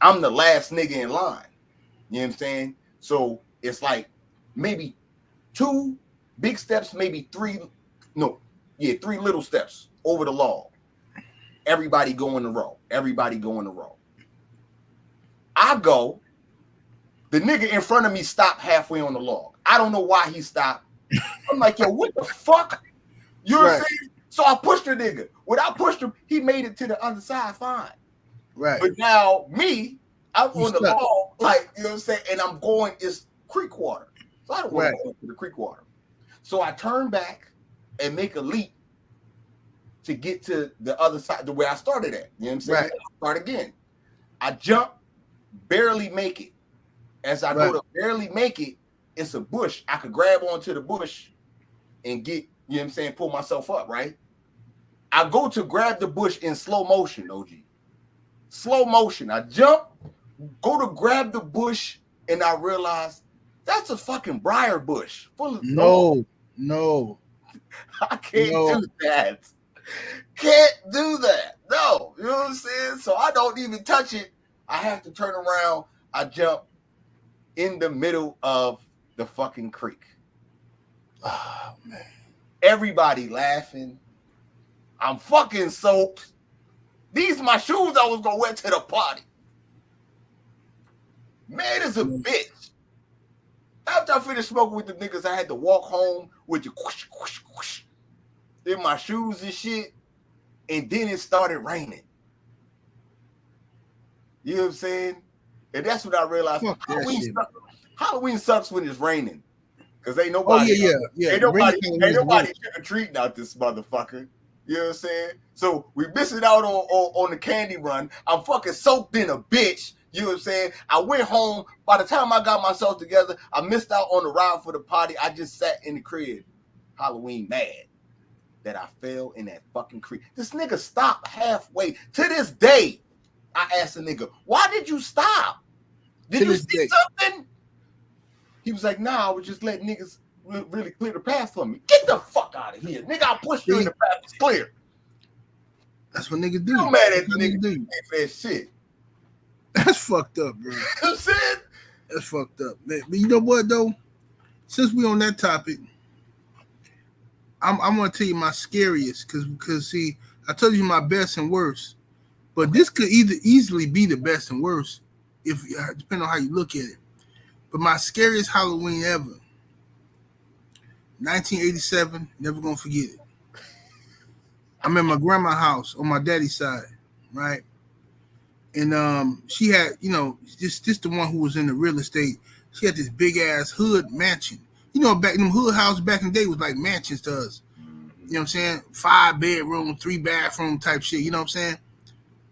I'm the last nigga in line. You know what I'm saying? So it's like maybe 2 big steps, maybe 3 little steps over the log. Everybody go in the row. I go. The nigga in front of me stopped halfway on the log. I don't know why he stopped. I'm like, yo, what the fuck? You know what I'm saying? So I pushed the nigga. When I pushed him, he made it to the other side fine. Right. But now me, I'm on the log, like, you know what I'm saying? And I'm going, it's creek water. So I don't want to go into the creek water. So I turn back and make a leap to get to the other side, the way I started at. You know what I'm saying? Right. I start again. I jump, barely make it. As I go to barely make it, it's a bush. I could grab onto the bush and get, you know what I'm saying, pull myself up, right? I go to grab the bush in slow motion, OG. Slow motion. I jump, go to grab the bush, and I realize that's a fucking briar bush full of no. I can't do that. Can't do that. No, you know what I'm saying? So I don't even touch it. I have to turn around. I jump in the middle of the fucking creek. Oh, man. Everybody laughing. I'm fucking soaked. These my shoes I was gonna wear to the party. Man is a bitch. After I finished smoking with the niggas, I had to walk home with the whoosh, whoosh, whoosh in my shoes and shit. And then it started raining. You know what I'm saying? And that's when I realized Halloween sucks when it's raining. Because ain't nobody, ain't nobody trick-or-treating out this motherfucker. You know what I'm saying? So we missing out on the candy run. I'm fucking soaked in a bitch. You know what I'm saying? I went home. By the time I got myself together, I missed out on the ride for the party. I just sat in the crib, Halloween mad that I fell in that fucking creek. This nigga stopped halfway. To this day, I asked the nigga, why did you stop? Did you see something? He was like, nah, I was just letting niggas really clear the path for me. Get the fuck out of here. Nigga, I'll push you in the path. It's clear. That's what niggas do. I'm mad at the nigga do that shit. That's fucked up, bro. You know what I'm saying? That's fucked up. But you know what, though? Since we on that topic, I'm going to tell you my scariest. Because, see, I told you my best and worst. But this could easily be the best and worst, depending on how you look at it. But my scariest Halloween ever, 1987, never gonna forget it. I'm at my grandma's house on my daddy's side, right? And she had, you know, just the one who was in the real estate. She had this big ass hood mansion. You know, back in them hood houses back in the day was like mansions to us. You know what I'm saying? 5 bedroom, 3 bathroom type shit. You know what I'm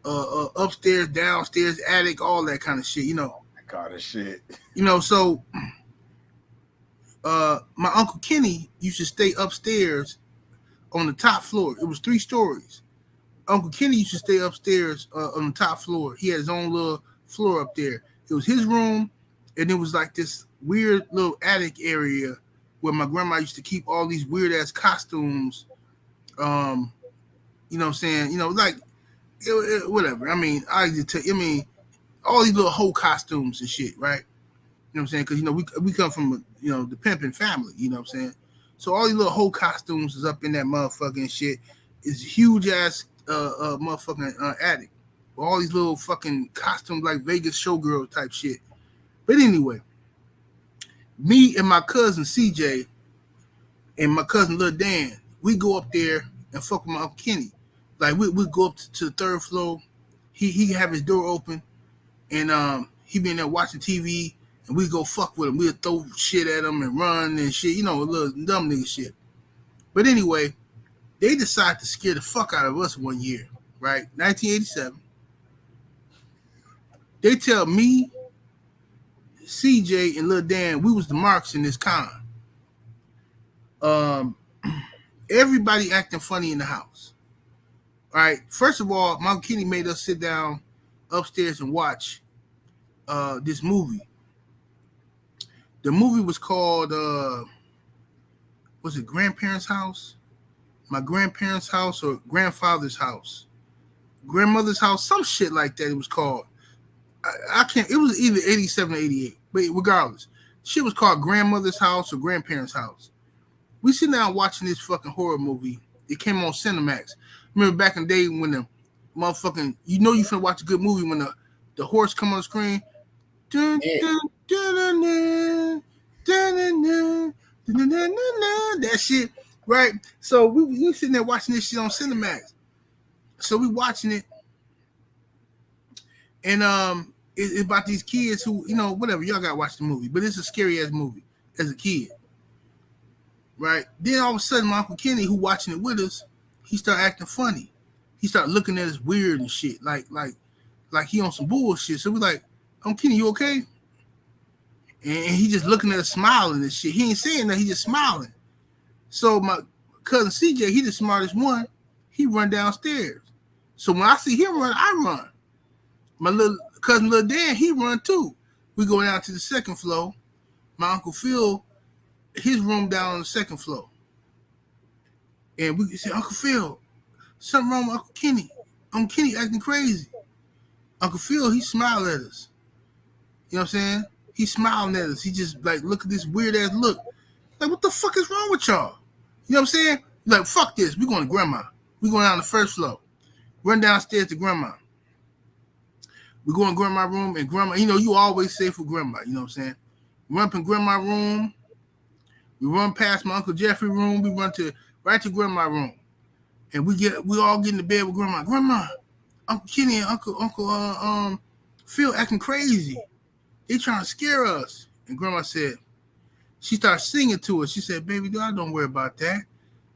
saying? Upstairs, downstairs, attic, all that kind of shit. You know. That kind of shit. You know. So, my Uncle Kenny used to stay upstairs on the top floor. It was 3 stories. Uncle Kenny used to stay upstairs on the top floor. He had his own little floor up there. It was his room, and it was like this weird little attic area where my grandma used to keep all these weird ass costumes. You know what I'm saying? You know, like whatever. I mean, all these little whole costumes and shit, right? You know what I'm saying? Because you know we come from the pimping family. You know what I'm saying? So all these little whole costumes is up in that motherfucking shit. It's huge ass motherfucking attic. All these little fucking costumes like Vegas showgirl type shit. But anyway, me and my cousin CJ and my cousin Lil Dan, we go up there and fuck with my Uncle Kenny. Like we go up to the 3rd floor. He have his door open, and he be in there watching TV, and we go fuck with him. We'll throw shit at him and run and shit. You know, a little dumb nigga shit. But anyway, they decided to scare the fuck out of us one year, right? 1987. They tell me, CJ, and Lil Dan, we was the marks in this con. Everybody acting funny in the house. All right. First of all, my Uncle Kenny made us sit down upstairs and watch this movie. The movie was called was it Grandparents' House? My grandparents' house or grandfather's house? Grandmother's house, some shit like that it was called. I can't, it was either 87 or 88, but regardless, shit was called Grandmother's House or Grandparents' House. We sit down watching this fucking horror movie. It came on Cinemax. Remember back in the day when the motherfucking, you finna watch a good movie when the horse come on the screen. Dun, dun, dun, dun, dun, dun, dun, dun, dun, dun, dun, that shit, right? So we sitting there watching this shit on Cinemax. So we watching it, and it's about these kids who, whatever, y'all gotta watch the movie, but it's a scary ass movie as a kid, right? Then all of a sudden, my Uncle Kenny, who watching it with us, he start acting funny. He start looking at us weird and shit, like he on some bullshit. So we like, Uncle Kenny, you okay? And he just looking at us smiling and shit. He ain't saying that, he just smiling. So my cousin CJ, he the smartest one. He run downstairs. So when I see him run, I run. My little cousin Lil Dan, he run too. We go down to the 2nd floor. My Uncle Phil, his room down on the 2nd floor. And we say, Uncle Phil, something wrong with Uncle Kenny. Uncle Kenny acting crazy. Uncle Phil, he smiled at us. You know what I'm saying? He's smiling at us. He just like, look at this weird ass look. Like, what the fuck is wrong with y'all? You know what I'm saying? Like, fuck this. We going to grandma. We going down the 1st floor. Run downstairs to grandma. We go in grandma room, and grandma, you always safe with grandma. You know what I'm saying? Run up in grandma room. We run past my Uncle Jeffrey room. We run right to grandma room. And we all get in the bed with grandma. Grandma, Uncle Kenny and Uncle Phil acting crazy. They trying to scare us. And grandma said, she started singing to us. She said, baby, don't worry about that.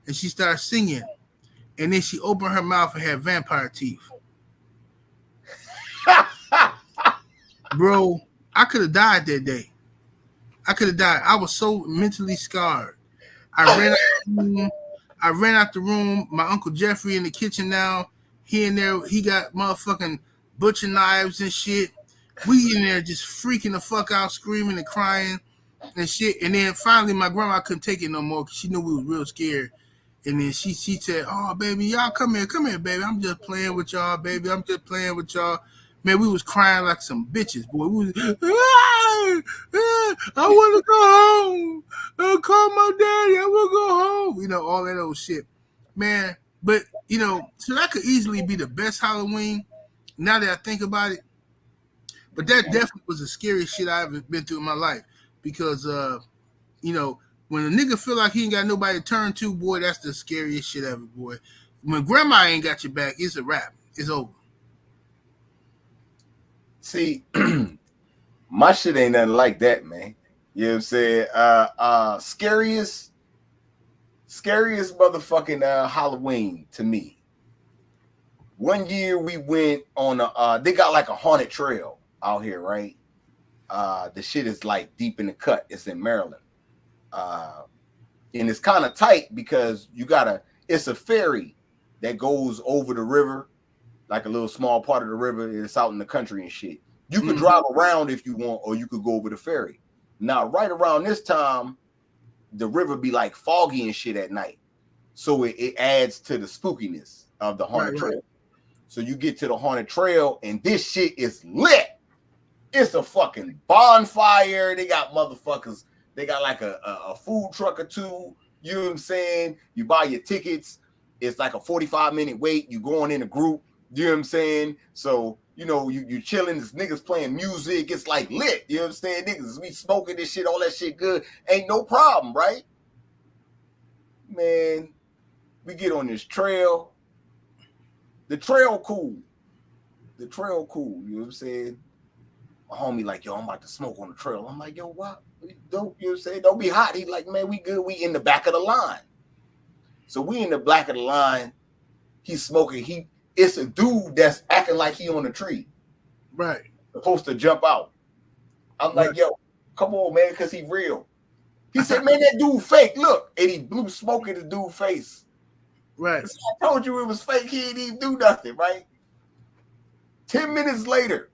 And she started singing. And then she opened her mouth and had vampire teeth. Bro, I could have died that day. I could have died. I was so mentally scarred. I ran out the room. My Uncle Jeffrey in the kitchen now. He in there. He got motherfucking butcher knives and shit. We in there just freaking the fuck out, screaming and crying and shit. And then finally, my grandma couldn't take it no more because she knew we was real scared. And then she said, oh, baby, y'all come here, baby. I'm just playing with y'all, baby. I'm just playing with y'all. Man, we was crying like some bitches, boy. We was, I want to go home. I'll call my daddy. I want to go home. All that old shit. Man, but, so that could easily be the best Halloween now that I think about it. But that definitely was the scariest shit I ever been through in my life because, when a nigga feel like he ain't got nobody to turn to, boy, that's the scariest shit ever, boy. When grandma ain't got your back, it's a wrap. It's over. See, my shit ain't nothing like that, man. You know what I'm saying? Scariest motherfucking Halloween to me. One year we went on they got like a haunted trail out here, right? The shit is like deep in the cut. It's in Maryland. And it's kind of tight because it's a ferry that goes over the river, like a little small part of the river. It's out in the country and shit. You could drive around if you want, or you could go over the ferry. Now, right around this time, the river be like foggy and shit at night. So it adds to the spookiness of the haunted trail. So you get to the haunted trail and this shit is lit. It's a fucking bonfire. They got motherfuckers. They got like a food truck or two. You know what I'm saying? You buy your tickets. It's like a 45-minute wait. You going in a group. You know what I'm saying? So, you know, you chilling. This niggas playing music. It's like lit. You know what I'm saying? Niggas be smoking this shit. All that shit good. Ain't no problem, right? Man, we get on this trail. The trail cool. The trail cool. You know what I'm saying? My homie like, yo, I'm about to smoke on the trail. I'm like, yo, what? Don't, you know what I'm saying? Don't be hot. He like, man, we good. We in the back of the line. So we in the back of the line. He's smoking. It's a dude that's acting like he on a tree. Right. Supposed to jump out. I'm like, yo, come on, man, because he real. He said, man, that dude fake. Look. And he blew smoke in the dude's face. Right. So I told you it was fake. He didn't even do nothing, right? 10 minutes later,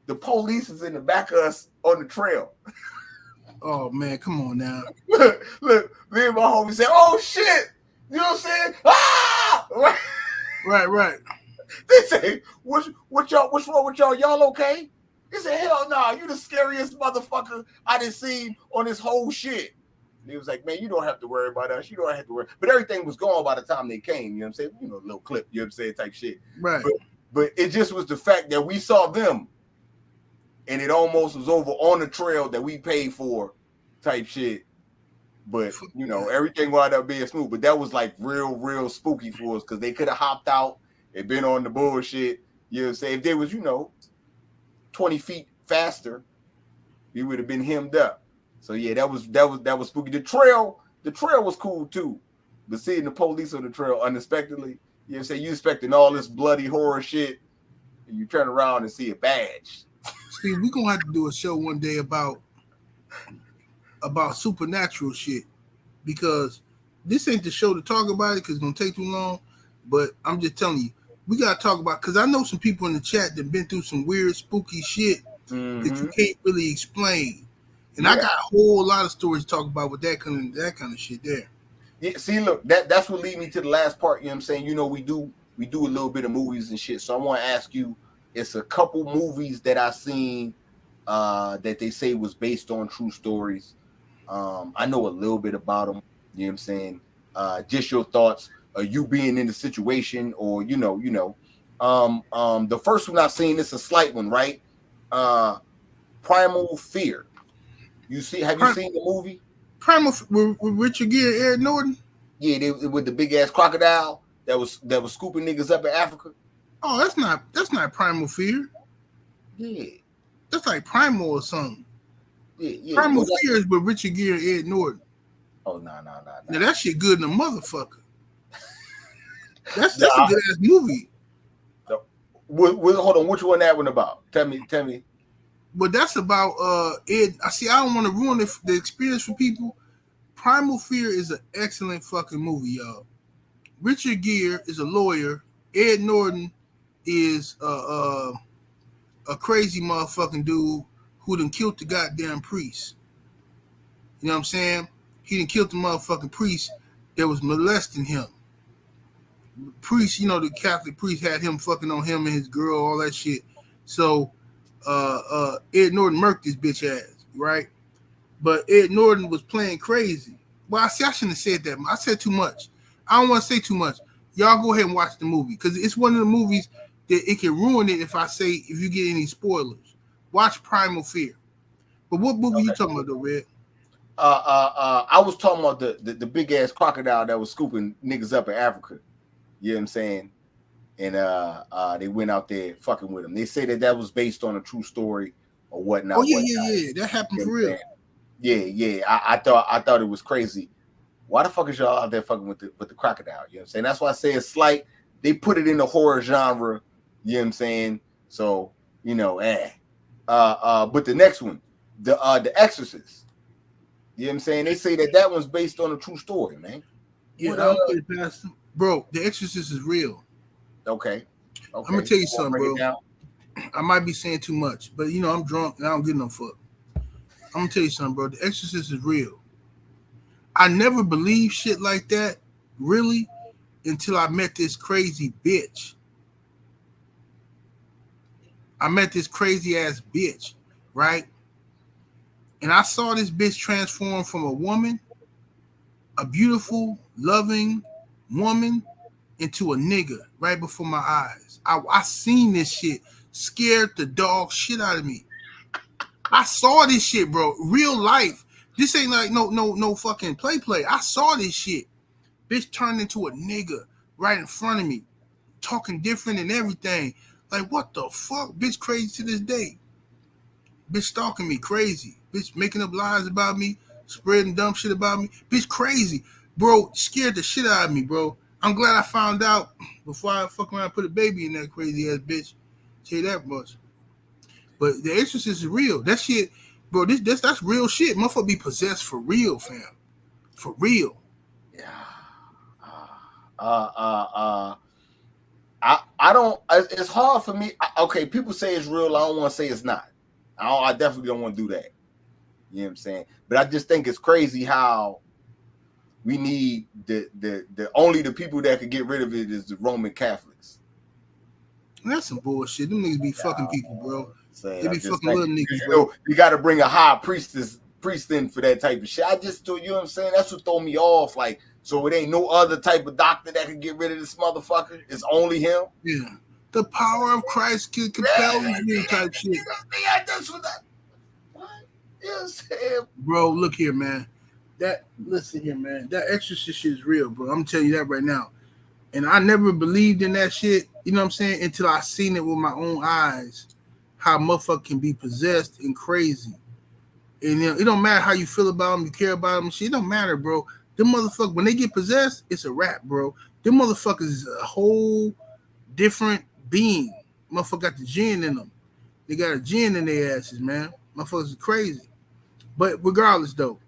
the police is in the back of us on the trail. Oh, man, come on now. Look, me and my homie said, oh, shit. You know what I'm saying? Ah! Right. They say, what's wrong with y'all? Y'all okay? He said, hell nah, you the scariest motherfucker I done seen on this whole shit. And he was like, man, you don't have to worry about us. You don't have to worry. But everything was gone by the time they came. You know what I'm saying? You know, a little clip, you know what I'm saying, type shit. Right. But it just was the fact that we saw them and it almost was over on the trail that we paid for type shit. But, you know, everything wound up being smooth. But that was like real spooky for us because they could have hopped out and been on the bullshit. You know what I'm saying? If they was, 20 feet faster, we would have been hemmed up. So, yeah, that was spooky. The trail was cool, too. But seeing the police on the trail unexpectedly, you know what I'm saying? You expecting all this bloody horror shit, and you turn around and see a badge. See, we're going to have to do a show one day about supernatural shit because this ain't the show to talk about it because it's going to take too long. But I'm just telling you, we got to talk about because I know some people in the chat that been through some weird, spooky shit that you can't really explain. And I got a whole lot of stories to talk about with that kind of shit there. Yeah, see, look, that's what lead me to the last part. You know what I'm saying? You know, we do a little bit of movies and shit. So I want to ask you, it's a couple movies that I seen that they say was based on true stories. I know a little bit about them. You know what I'm saying? Just your thoughts. You being in the situation, or the first one I've seen, it's a slight one, right? Primal Fear. Have you seen the movie? Primal with Richard Gere and Eric Norton? Yeah, they with the big ass crocodile that was scooping niggas up in Africa. Oh, that's not Primal Fear. Yeah. That's like Primal or something. Yeah. Primal Fear is with Richard Gere and Ed Norton. Oh, no. Now that shit good in a motherfucker. That's a good ass movie. Hold on, which one that one about? Tell me. But that's about Ed. I don't want to ruin the experience for people. Primal Fear is an excellent fucking movie, y'all. Richard Gere is a lawyer. Ed Norton is a crazy motherfucking dude who done killed the goddamn priest. You know what I'm saying? He done killed the motherfucking priest that was molesting him. The priest, the Catholic priest had him fucking on him and his girl, all that shit. So Ed Norton murked his bitch ass, right? But Ed Norton was playing crazy. Well, I shouldn't have said that. I said too much. I don't want to say too much. Y'all go ahead and watch the movie because it's one of the movies that it can ruin it if you get any spoilers. Watch Primal Fear. But what movie you talking about though, Red? I was talking about the big ass crocodile that was scooping niggas up in Africa. You know what I'm saying? And they went out there fucking with him. They say that was based on a true story or whatnot. Oh yeah. That happened for real. Yeah. I thought it was crazy. Why the fuck is y'all out there fucking with the crocodile? You know what I'm saying? That's why I say it's like they put it in the horror genre. You know what I'm saying? So, but the next one, the Exorcist. You know what I'm saying? They say that one's based on a true story, man. Yeah, I don't put it past them. Bro, The Exorcist is real. Okay. I'm gonna tell you something, bro. I might be saying too much, but I'm drunk and I don't give no fuck. I'm gonna tell you something, bro. The Exorcist is real. I never believed shit like that, really, until I met this crazy bitch. I met this crazy ass bitch, right? And I saw this bitch transform from a woman, a beautiful, loving woman, into a nigga right before my eyes. I seen this shit, scared the dog shit out of me. I saw this shit, bro. Real life. This ain't like no fucking play. I saw this shit. Bitch turned into a nigga right in front of me, talking different and everything. Like, what the fuck? Bitch crazy to this day. Bitch stalking me, crazy. Bitch making up lies about me, spreading dumb shit about me. Bitch crazy. Bro, scared the shit out of me, bro. I'm glad I found out before I fuck around and put a baby in that crazy ass bitch. Tell you that much. But The Exorcist is real. That shit, bro, that's real shit. Motherfucker be possessed for real, fam. For real. Yeah. I don't. It's hard for me. Okay, people say it's real. I don't want to say it's not. I definitely don't want to do that. You know what I'm saying? But I just think it's crazy how we need the only the people that could get rid of it is the Roman Catholics. That's some bullshit. Them niggas be fucking people, bro. They be fucking little niggas, bro. You got to bring a high priest in for that type of shit. I just, you know what I'm saying? That's what throw me off. Like, so it ain't no other type of doctor that can get rid of this motherfucker. It's only him. Yeah. The power of Christ can compel you type shit. Yeah, that's what that. What? You know what I'm saying? Bro, look here, man. Listen here, man. That Exorcist shit is real, bro. I'm telling you that right now. And I never believed in that shit, you know what I'm saying, until I seen it with my own eyes, how motherfucker can be possessed and crazy. And it don't matter how you feel about them, you care about them, shit. It don't matter, bro. Them motherfuckers, when they get possessed, it's a wrap, bro. Them motherfuckers is a whole different being. Motherfucker got the jinn in them. They got a jinn in their asses, man. Motherfuckers are crazy. But regardless, though,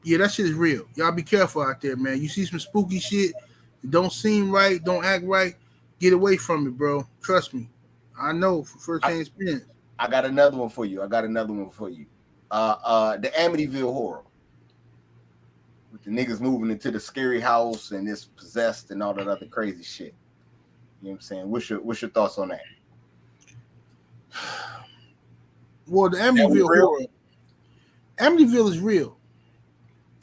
yeah, that shit is real. Y'all be careful out there, man. You see some spooky shit, it don't seem right, don't act right, get away from it, bro. Trust me. I know from first-hand experience. I got another one for you. The Amityville Horror. With the niggas moving into the scary house and it's possessed and all that other crazy shit. You know what I'm saying? What's your thoughts on that? Well, the Amityville Horror. Amityville is real.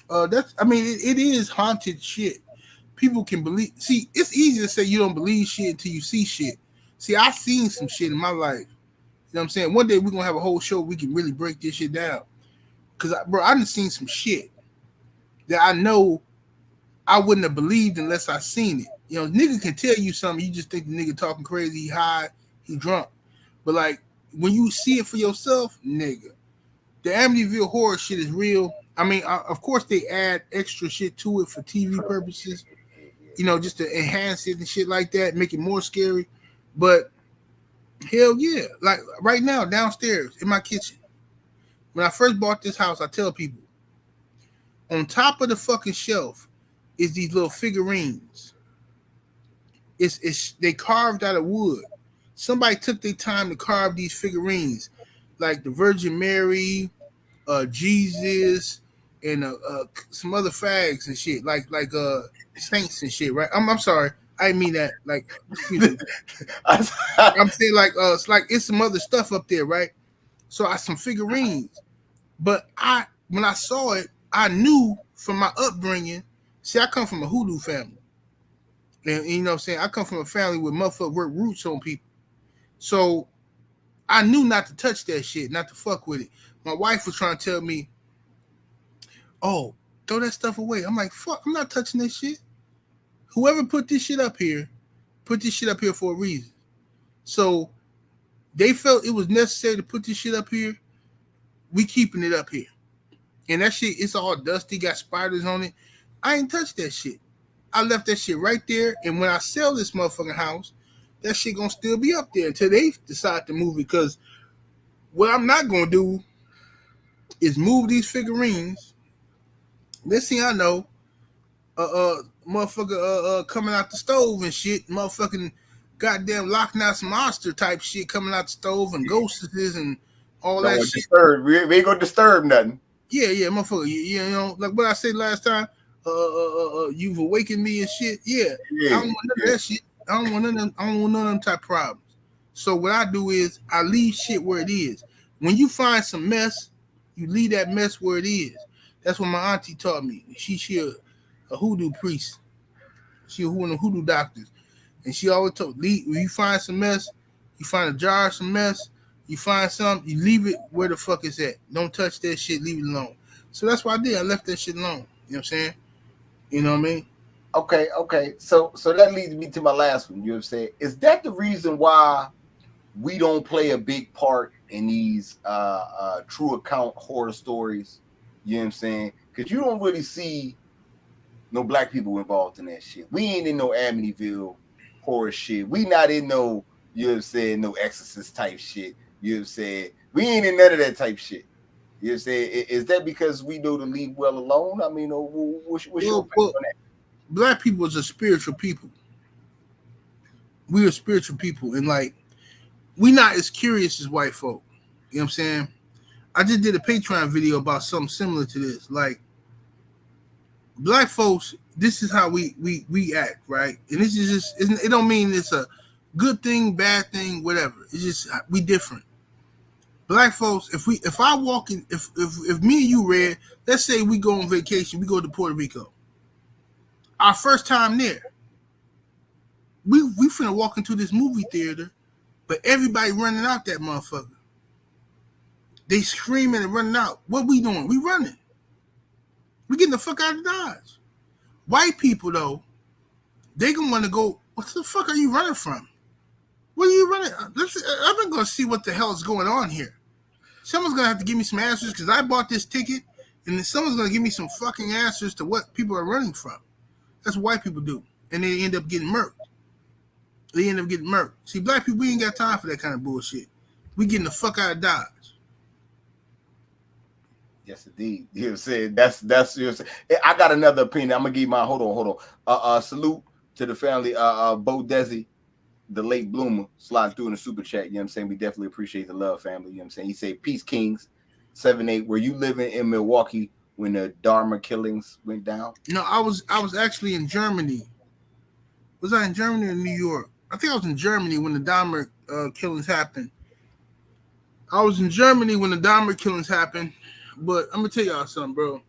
It is haunted shit. People can believe. See, it's easy to say you don't believe shit until you see shit. See, I've seen some shit in my life. You know what I'm saying? One day we're gonna have a whole show we can really break this shit down. Cause I done seen some shit that I know I wouldn't have believed unless I seen it. You know, nigga can tell you something, you just think the nigga talking crazy, he high, he drunk. But like when you see it for yourself, nigga, the Amityville Horror shit is real. I mean, of course they add extra shit to it for TV purposes, you know, just to enhance it and shit like that, make it more scary. But hell yeah, like right now downstairs in my kitchen, when I first bought this house, I tell people, on top of the fucking shelf is these little figurines. They carved out of wood. Somebody took their time to carve these figurines, like the Virgin Mary, Jesus, and some other fags and shit, like saints and shit, right? I'm sorry, I didn't mean that. Like, excuse me. I'm saying like it's some other stuff up there, right? So some figurines, but when I saw it, I knew from my upbringing. See, I come from a hoodoo family, and you know what I'm saying, I come from a family where motherfuckers work roots on people, so I knew not to touch that shit, not to fuck with it. My wife was trying to tell me, oh, throw that stuff away. I'm like, fuck, I'm not touching this shit. Whoever put this shit up here for a reason. So they felt it was necessary to put this shit up here. We keeping it up here. and that shit, it's all dusty, got spiders on it. I ain't touched that shit. I left that shit right there, and when I sell this motherfucking house, that shit gonna still be up there until they decide to move it. Because what I'm not gonna do is move these figurines. Let's see, I know, motherfucker, coming out the stove and shit, motherfucking goddamn Loch Ness monster type shit coming out the stove and ghosts and all that shit. Disturb. We ain't gonna disturb nothing. Yeah, motherfucker. You know, like what I said last time. You've awakened me and shit. Yeah. I don't want none of that shit. I don't want none of them type of problems. So what I do is I leave shit where it is. When you find some mess, you leave that mess where it is. That's what my auntie taught me. She a hoodoo priest. She one of the hoodoo doctors. And she always told, leave, when you find some mess, you find a jar of some mess, you find something, you leave it where the fuck it's at. Don't touch that shit, leave it alone. So that's what I did. I left that shit alone. You know what I'm saying? You know what I mean? Okay. So that leads me to my last one. You know what I'm saying? Is that the reason why we don't play a big part in these true account horror stories? You know what I'm saying? Because you don't really see no black people involved in that shit. We ain't in no Amityville horror shit. We not in no, you know what I'm saying, no Exorcist type shit. You know what I'm saying? We ain't in none of that type shit. You know what I'm saying? Is that because we know to leave well alone? I mean, what's your opinion on that? Black people is a spiritual people. We are spiritual people. And like, we not as curious as white folk. You know what I'm saying? I just did a Patreon video about something similar to this. Like, black folks, this is how we act, right? And this is just, it don't mean it's a good thing, bad thing, whatever. It's just, we different. Black folks, if me and you, Red, let's say we go on vacation, we go to Puerto Rico. Our first time there, we finna walk into this movie theater, but everybody running out that motherfucker. They screaming and running out. What we doing? We running. We getting the fuck out of Dodge. White people, though, they gonna want to go, what the fuck are you running from? What are you running? I'm not gonna see what the hell is going on here. Someone's gonna have to give me some answers because I bought this ticket, and then someone's gonna give me some fucking answers to what people are running from. That's what white people do. And they end up getting murked. See, black people, we ain't got time for that kind of bullshit. We getting the fuck out of Dodge. Yes, indeed. You know what I'm saying? That's you know what I'm saying? I got another opinion. I'm gonna give you mine. Hold on. Salute to the family. Bo Desi, the late bloomer, sliding through in the super chat. You know what I'm saying? We definitely appreciate the love, family. You know what I'm saying? He said, Peace Kings, 7-8. Were you living in Milwaukee when the Dharma killings went down? No, I was actually in Germany. Was I in Germany or New York? I think I was in Germany when the Dahmer killings happened. But I'm gonna tell y'all something, bro.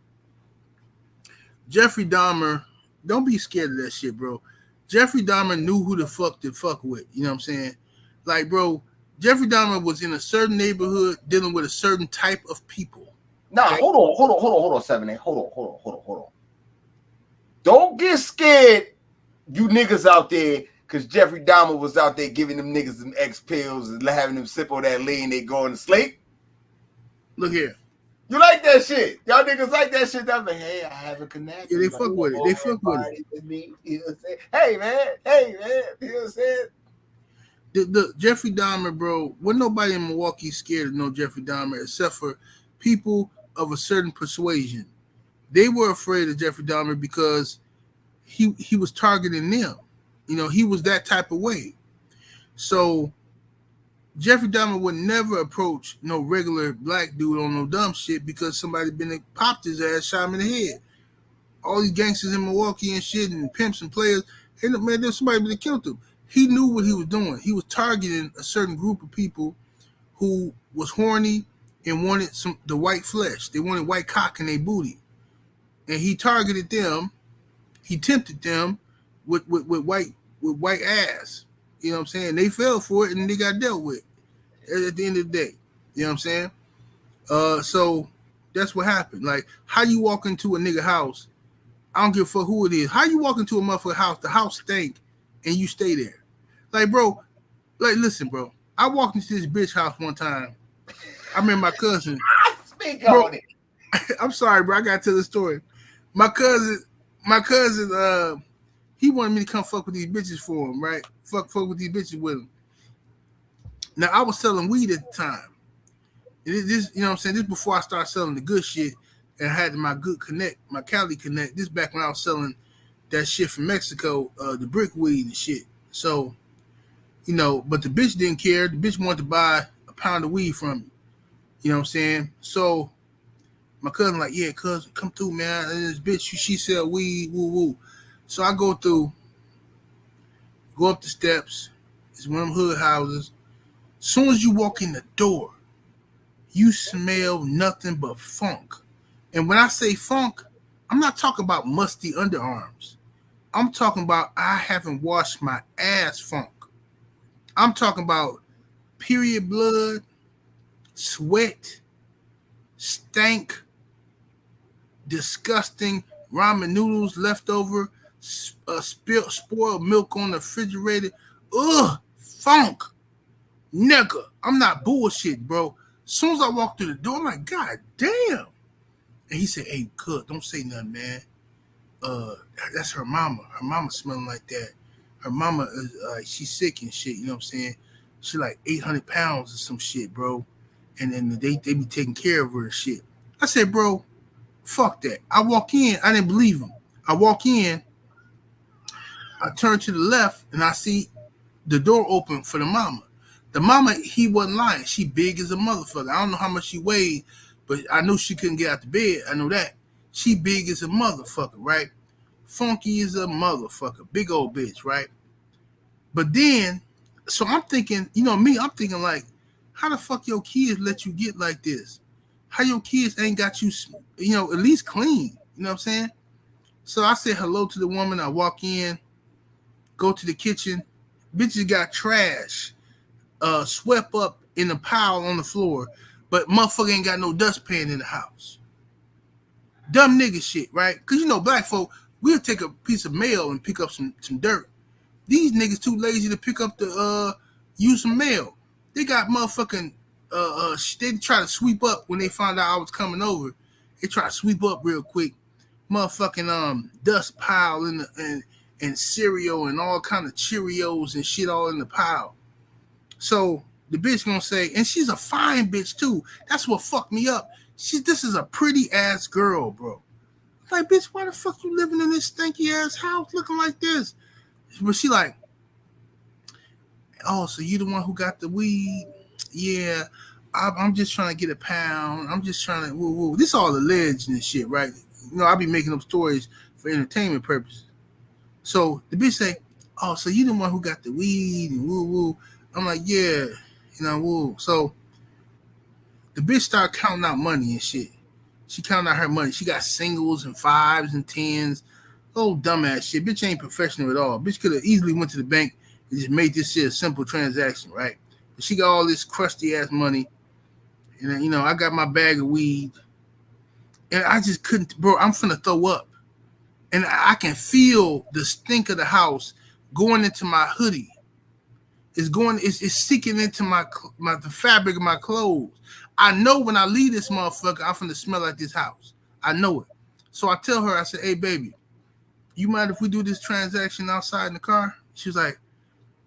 Jeffrey Dahmer, don't be scared of that shit, bro. Jeffrey Dahmer knew who the fuck to fuck with. You know what I'm saying? Like, bro, Jeffrey Dahmer was in a certain neighborhood dealing with a certain type of people. Nah, okay? Hold on, 7-8. Hold on. Don't get scared, you niggas out there, because Jeffrey Dahmer was out there giving them niggas some X pills and having them sip on that lean, they going to sleep. Look here. You like that shit? Y'all niggas like that shit? I'm like, hey, I have a connection. Yeah, they fuck with it. They fuck with it. With me. You know what I'm saying? Hey, man. You know what I'm saying? The Jeffrey Dahmer, bro, wasn't nobody in Milwaukee scared of no Jeffrey Dahmer except for people of a certain persuasion. They were afraid of Jeffrey Dahmer because he was targeting them. You know, he was that type of way. So Jeffrey Dahmer would never approach no regular black dude on no dumb shit because somebody been popped his ass, shot him in the head. All these gangsters in Milwaukee and shit and pimps and players, and man, there's somebody been killed him. He knew what he was doing. He was targeting a certain group of people who was horny and wanted the white flesh. They wanted white cock in their booty. And he targeted them. He tempted them with white ass. You know what I'm saying? They fell for it and they got dealt with at the end of the day. You know what I'm saying? So that's what happened. Like, how you walk into a nigga house, I don't give a fuck who it is. How you walk into a motherfucker house, the house stink, and you stay there? Like, bro, like, listen, bro. I walked into this bitch house one time. I remember my cousin. Speak on it. I'm sorry, bro. I gotta tell the story. My cousin, he wanted me to come fuck with these bitches for him, right? Fuck with these bitches with him. Now I was selling weed at the time. This, you know what I'm saying? This before I started selling the good shit and I had my good connect, my Cali connect. This back when I was selling that shit from Mexico, the brick weed and shit. So, you know, but the bitch didn't care. The bitch wanted to buy a pound of weed from me. You know what I'm saying? So my cousin like, yeah, cousin, come through, man. And this bitch, she sell weed, woo woo. So I go up the steps. It's one of them hood houses. As soon as you walk in the door, you smell nothing but funk. And when I say funk, I'm not talking about musty underarms. I'm talking about I haven't washed my ass funk. I'm talking about period blood, sweat, stank, disgusting ramen noodles left over, spoiled milk on the refrigerator. Ugh, funk. Nigga, I'm not bullshit, bro. As soon as I walk through the door, I'm like, God damn. And he said, hey, cook, don't say nothing, man. That's her mama. Her mama smelling like that. Her mama is she's sick and shit, you know what I'm saying? She like 800 pounds or some shit, bro. And then they be taking care of her and shit. I said, bro, fuck that. I walk in, I didn't believe him. I walk in, I turn to the left, and I see the door open for the mama. The mama, he wasn't lying. She big as a motherfucker. I don't know how much she weighed, but I knew she couldn't get out the bed. I know that. She big as a motherfucker, right? Funky as a motherfucker. Big old bitch, right? But then, so I'm thinking, you know me, I'm thinking like, how the fuck your kids let you get like this? How your kids ain't got you, you know, at least clean? You know what I'm saying? So I said hello to the woman. I walk in, go to the kitchen. Bitches got trash swept up in a pile on the floor, but motherfucker ain't got no dustpan in the house. Dumb nigga shit, right? Because, you know, black folk, we'll take a piece of mail and pick up some dirt. These niggas too lazy to pick up use some mail. They got motherfucking, they try to sweep up when they found out I was coming over. They try to sweep up real quick. Motherfucking dust pile and cereal and all kind of Cheerios and shit all in the pile. So the bitch gonna say, and she's a fine bitch too. That's what fucked me up. This is a pretty ass girl, bro. I'm like, bitch, why the fuck you living in this stinky ass house looking like this? But she like, oh, so you the one who got the weed? Yeah, I'm just trying to get a pound. I'm just trying to woo. This all alleged and shit, right? You know, I be making up stories for entertainment purposes. So the bitch say, oh, so you the one who got the weed and woo. I'm like, yeah, you know, woo. So the bitch started counting out money and shit. She counted out her money. She got singles and fives and tens. Oh, dumbass shit. Bitch ain't professional at all. Bitch could have easily went to the bank and just made this shit a simple transaction, right? But she got all this crusty ass money. And then, you know, I got my bag of weed. And I just couldn't, bro, I'm finna throw up. And I can feel the stink of the house going into my hoodie. It's seeking into the fabric of my clothes. I know when I leave this motherfucker, I'm finna smell like this house. I know it. So I tell her, I said, hey, baby, you mind if we do this transaction outside in the car? She was like,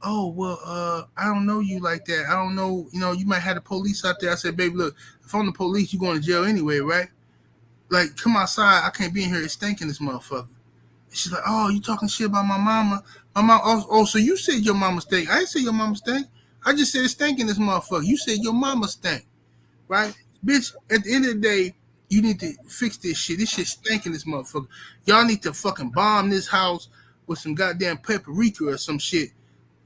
oh, well, I don't know you like that. I don't know, you know, you might have the police out there. I said, baby, look, if I'm the police, you going to jail anyway, right? Like, come outside. I can't be in here. It's stinking this motherfucker. She's like, oh, you talking shit about my mama? My mom, oh, so you said your mama stank. I didn't say your mama stank. I just said it's stinking this motherfucker. You said your mama stank, right? Bitch, at the end of the day, you need to fix this shit. This shit stinking this motherfucker. Y'all need to fucking bomb this house with some goddamn paprika or some shit.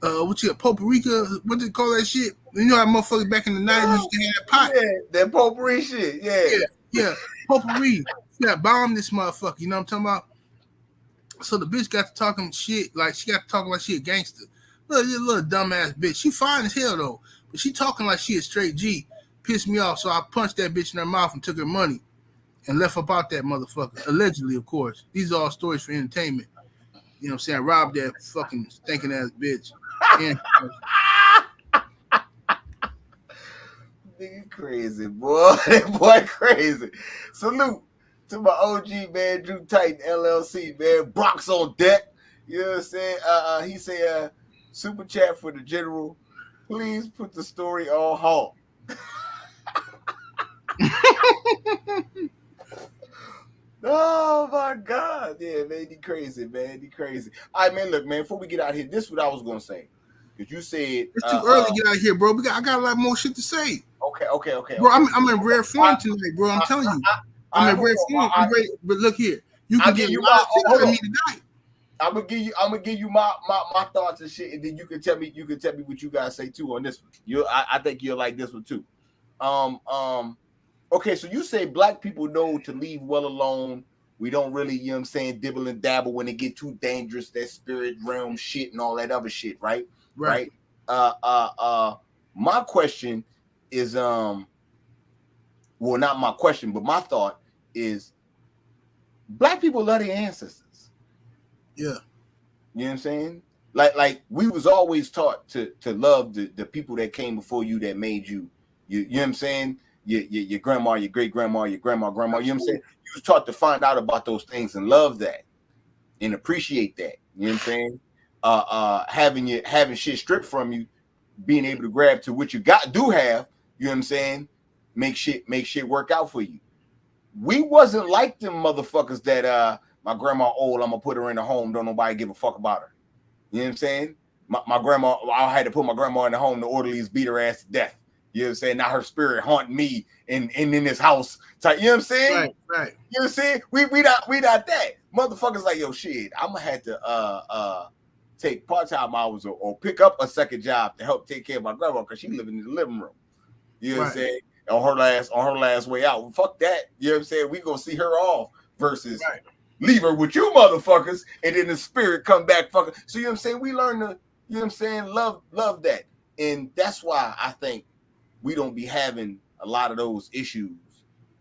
What you got, paprika? What do they call that shit? You know how motherfuckers back in the 90s used to have that pot? Yeah, that potpourri shit, Yeah, potpourri. Yeah, bomb this motherfucker. You know what I'm talking about? So the bitch got to talking shit, like she got to talking like she a gangster. Little dumbass bitch. She fine as hell though, but she talking like she a straight G. Pissed me off, so I punched that bitch in her mouth and took her money and left up out that motherfucker. Allegedly, of course. These are all stories for entertainment. You know what I'm saying? I robbed that fucking stinking ass bitch. And, nigga crazy, boy. That boy crazy. Salute to my OG, man, Drew Titan, LLC, man. Brock's on deck. You know what I'm saying? He say, super chat for the general. Please put the story on halt. Oh my God. Yeah, man, he crazy, man. He crazy. All right, man, look, man, before we get out here, this is what I was gonna say. Because you said it's too early to get out here, bro. I got a lot more shit to say. Okay. Bro, I'm in rare form tonight, bro. I'm telling you. I'm in rare form. I'm ready. But look here. You can get a lot of shit out of me tonight. I'm gonna give you my thoughts and shit, and then you can tell me what you guys say too on this one. I think you'll like this one too. Okay, so you say black people know to leave well alone. We don't really, you know what I'm saying, dibble and dabble when it get too dangerous, that spirit realm shit and all that other shit, right? Right. My question is well, not my question, but my thought is black people love their ancestors. Yeah. You know what I'm saying? Like we was always taught to love the people that came before you that made you. You know what I'm saying? Your grandma, your great grandma, your grandma. You know what I'm saying? You was taught to find out about those things and love that and appreciate that. You know what I'm saying? Having shit stripped from you, being able to grab to what you do have. You know what I'm saying? Make shit work out for you. We wasn't like them motherfuckers that my grandma old, I'm gonna put her in the home. Don't nobody give a fuck about her. You know what I'm saying? My grandma, I had to put my grandma in the home. The orderlies beat her ass to death. You know what I'm saying? Now her spirit haunting me in this house. Type, you know what I'm saying? Right. You know what I'm saying? We not that. Motherfuckers like, yo, shit, I'm gonna have to take part-time hours or pick up a second job to help take care of my grandma because she living in the living room. You know what I'm saying? On her last way out. Well, fuck that. You know what I'm saying? We gonna see her off versus leave her with you motherfuckers and then the spirit come back fucking. So you know what I'm saying? We learn to, you know what I'm saying, love that. And that's why I think we don't be having a lot of those issues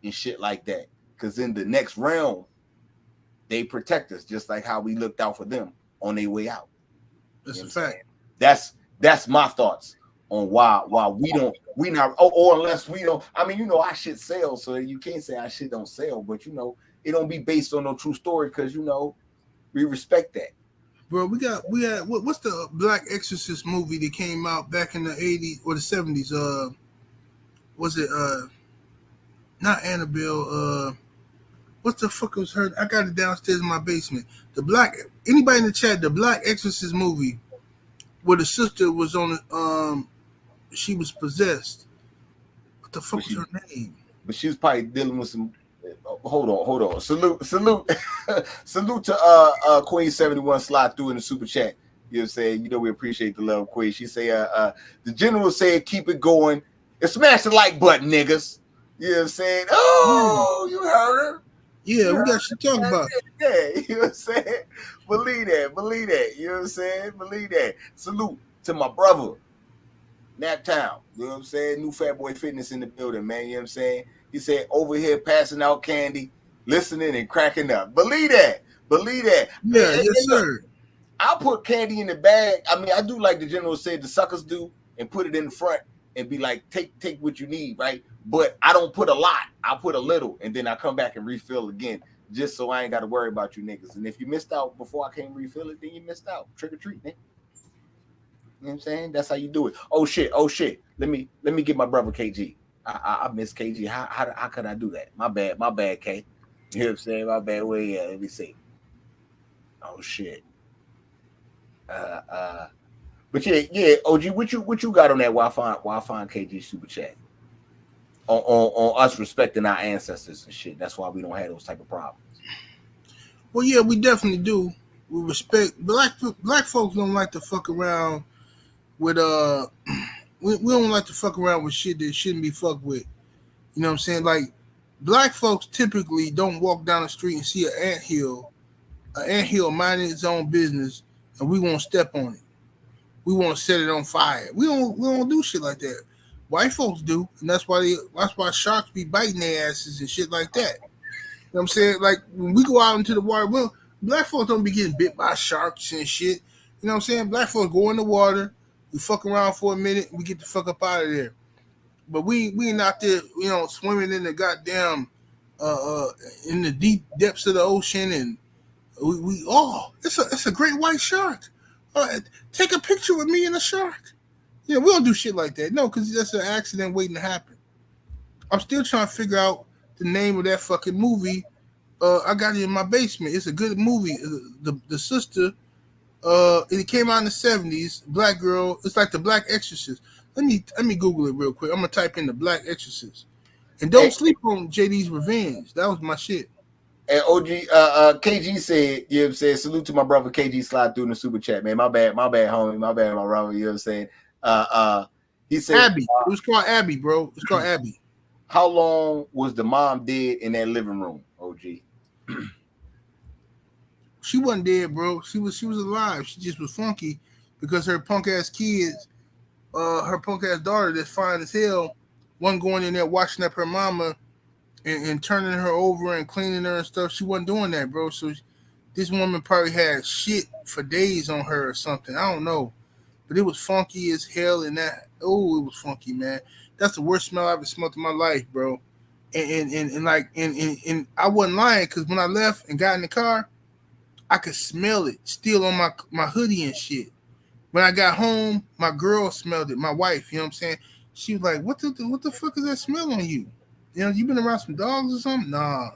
and shit like that. Because in the next realm, they protect us just like how we looked out for them on their way out. That's a fact. That's my thoughts on why we not or unless we don't. I mean, you know, our shit sells, so you can't say our shit don't sell, but you know, it don't be based on no true story because you know we respect that. Bro, we had what's the Black Exorcist movie that came out back in the 80s or the 70s? Was it not Annabelle? What the fuck was her? I got it downstairs in my basement. Anybody in the chat, the Black Exorcist movie where the sister was on she was possessed. What the fuck was her name? But she was probably dealing with some. Hold on. Salute to Queen 71 slide through in the super chat. You know what I'm saying? You know we appreciate the love, Queen. She say the general said keep it going and smash the like button, niggas. You know what I'm saying? Oh, you heard her. Yeah, we got shit to talk about. Yeah, you know what I'm saying? Believe that. You know what I'm saying? Believe that. Salute to my brother, Naptown. You know what I'm saying? New Fat Boy Fitness in the building, man. You know what I'm saying? He said over here passing out candy, listening and cracking up. Believe that. Yeah, yes, sir. I'll put candy in the bag. I mean, I do like the general said the suckers do and put it in the front and be like, take what you need, right? But I don't put a lot. I put a little and then I come back and refill again just so I ain't got to worry about you niggas. And if you missed out before I came refill it, then you missed out. Trick or treat, nigga. You know what I'm saying? That's how you do it. Oh shit. Let me get my brother KG. I miss KG. How could I do that? My bad, K. You know what I'm saying? My bad. Well, yeah, let me see. Oh shit. But yeah, OG, what you got on that Wi-Fi KG super chat? On us respecting our ancestors and shit. That's why we don't have those type of problems. Well, yeah, we definitely do. We respect black folks don't like to fuck around with we don't like to fuck around with shit that shouldn't be fucked with. You know what I'm saying? Like black folks typically don't walk down the street and see an anthill minding its own business, and we won't step on it. We won't set it on fire. We don't do shit like that. White folks do, and that's why sharks be biting their asses and shit like that. You know what I'm saying? Like when we go out into the water, well, black folks don't be getting bit by sharks and shit. You know what I'm saying? Black folks go in the water, we fuck around for a minute, we get the fuck up out of there. But we ain't out there, swimming in the goddamn in the deep depths of the ocean, and it's a great white shark. Take a picture with me and the shark. We don't do shit like that. No, because that's an accident waiting to happen. I'm still trying to figure out the name of that fucking movie. I got it in my basement. It's a good movie. The sister, it came out in the 70s. Black girl. It's like the Black Exorcist. Let me Google it real quick. I'm gonna type in the Black Exorcist. And don't sleep on JD's Revenge. That was my shit. And OG, KG said, salute to my brother KG slide through in the super chat, man. My bad, homie. My bad, my brother. You know what I'm saying? He said Abby. It was called Abby, bro. It's called Abby. How long was the mom dead in that living room, OG? She wasn't dead, bro. She was alive. She just was funky because her punk ass kids, her punk ass daughter that's fine as hell, wasn't going in there watching up her mama and turning her over and cleaning her and stuff. She wasn't doing that, bro. So this woman probably had shit for days on her or something. I don't know. But it was funky as hell, and it was funky, man. That's the worst smell I've ever smelled in my life, bro. And I wasn't lying, because when I left and got in the car, I could smell it still on my hoodie and shit. When I got home, my girl smelled it, my wife, you know what I'm saying? She was like, what the fuck is that smell on you? You been around some dogs or something? Nah.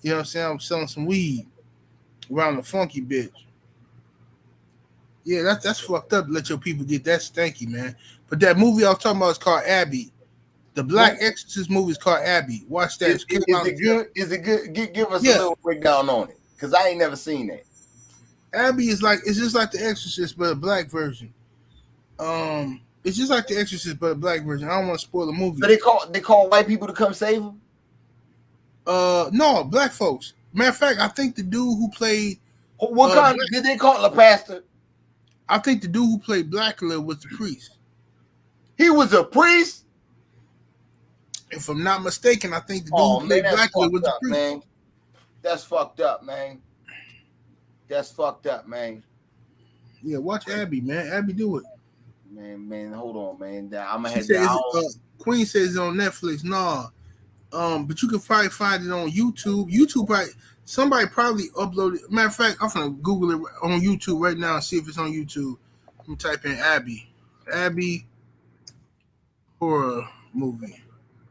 You know what I'm saying? I'm selling some weed around a funky bitch. Yeah, that's fucked up to let your people get that stanky, man. But that movie I was talking about is called Abby. The Black Exorcist movie is called Abby. Watch that. Is it good? Is it good? Give us a little breakdown on it, because I ain't never seen that. Abby is it's just like The Exorcist, but a black version. It's just like The Exorcist, but a black version. I don't want to spoil the movie. So they call white people to come save them? No, black folks. Matter of fact, I think the dude who played what kind did they call the pastor? I think the dude who played Blackula was the priest. He was a priest? If I'm not mistaken, I think the dude who played Blackula was the priest. Man. That's fucked up, man. That's fucked up, man. Yeah, watch Abby, man. Abby, do it. Man, hold on, man. I'm gonna have Queen says it's on Netflix. Nah. But you can probably find it on YouTube. Somebody probably uploaded. Matter of fact, I'm gonna Google it on YouTube right now and see if it's on YouTube. Let me type in Abby horror movie.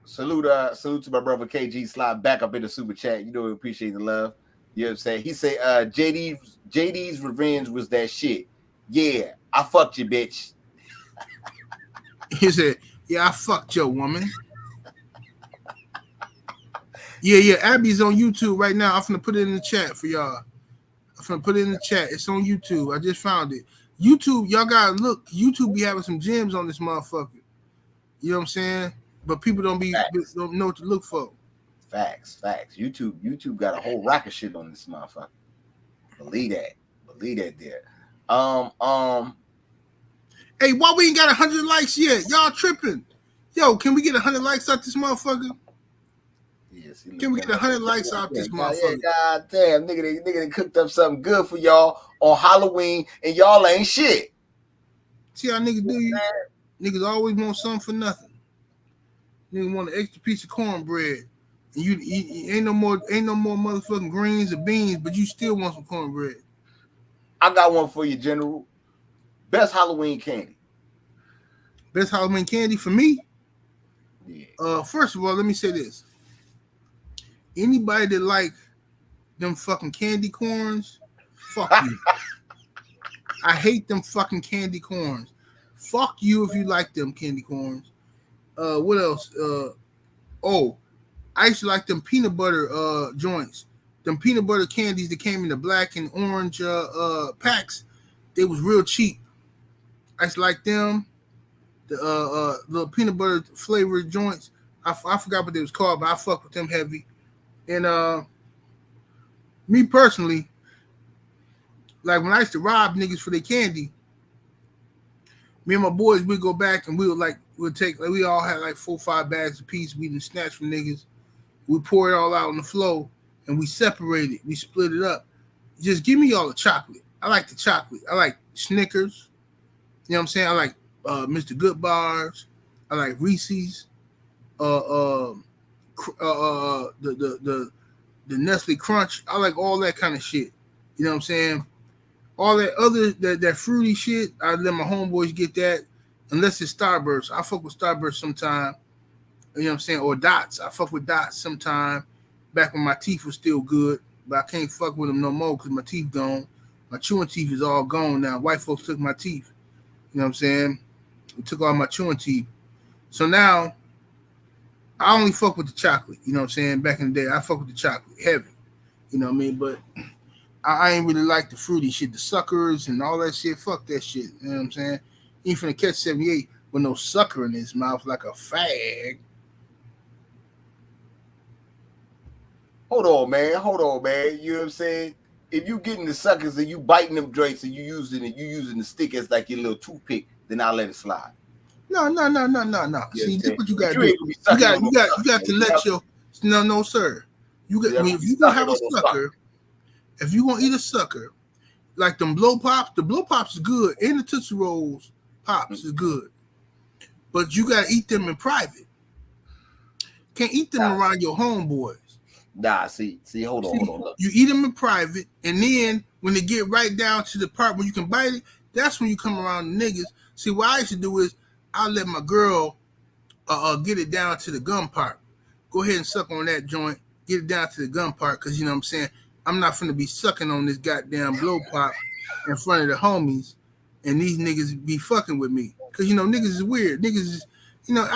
Salute to my brother KG slide back up in the super chat. You know we appreciate the love. You know what I'm saying? He said JD's Revenge was that shit. Yeah, I fucked you, bitch. He said, yeah, I fucked your woman. Yeah, Abby's on YouTube right now. I'm gonna put it in the chat for y'all. It's on YouTube. I just found it. YouTube, y'all gotta look. YouTube be having some gems on this motherfucker. You know what I'm saying? But people don't know what to look for. Facts. YouTube got a whole rack of shit on this motherfucker. Believe that there. Hey, why we ain't got 100 likes yet? Y'all tripping. Yo, can we get 100 likes out this motherfucker? Yes. Can we get 100 likes out this motherfucker? God damn, nigga, they cooked up something good for y'all on Halloween, and y'all ain't shit. See how niggas do you? Niggas always want something for nothing. Niggas want an extra piece of cornbread. And you ain't no more motherfucking greens or beans, but you still want some cornbread. I got one for you, General. Best Halloween candy. Best Halloween candy for me? Yeah. First of all, let me say this. Anybody that like them fucking candy corns, fuck you. I hate them fucking candy corns. Fuck you if you like them candy corns. What else? I used to like them peanut butter joints. Them peanut butter candies that came in the black and orange packs. They was real cheap. I used to like them. The peanut butter flavored joints. I forgot what they was called, but I fuck with them heavy. And me personally, like when I used to rob niggas for their candy, me and my boys, we'd go back and we all had like 4 or 5 bags apiece. We didn't snatch from niggas. We pour it all out on the floor and we separate it. We split it up. Just give me all the chocolate. I like the chocolate. I like Snickers. You know what I'm saying? I like Mr. Good Bars. I like Reese's, the Nestle Crunch. I like all that kind of shit. You know what I'm saying? All that other that fruity shit, I let my homeboys get that. Unless it's Starburst, I fuck with Starburst sometime. You know what I'm saying? Or Dots, I fuck with Dots sometime. Back when my teeth was still good, but I can't fuck with them no more because my teeth gone. My chewing teeth is all gone now. White folks took my teeth. You know what I'm saying? They took all my chewing teeth. So now I only fuck with the chocolate. You know what I'm saying? Back in the day, I fuck with the chocolate heavy. You know what I mean? But I ain't really like the fruity shit, the suckers and all that shit. Fuck that shit. You know what I'm saying? He ain't finna catch 78 with no sucker in his mouth like a fag. Hold on, man. You know what I'm saying? If you getting the suckers and you biting them drinks and you using the stick as like your little toothpick, then I'll let it slide. No. Yeah, see, this what you gotta you do. You got to let your no, sir. You got if you gonna have a sucker, if you gonna eat a sucker, like them blow pops, the blow pops is good, and the Tootsie Rolls pops is good, but you gotta eat them in private. Can't eat them around your homeboys. Nah, see, hold on. Look. You eat them in private, and then when they get right down to the part where you can bite it, that's when you come around the niggas. See, what I used to do is I let my girl get it down to the gum part. Go ahead and suck on that joint. Get it down to the gum part, because you know what I'm saying? I'm not finna be sucking on this goddamn blow pop in front of the homies, and these niggas be fucking with me. Because, you know, niggas is weird. Niggas is, you know,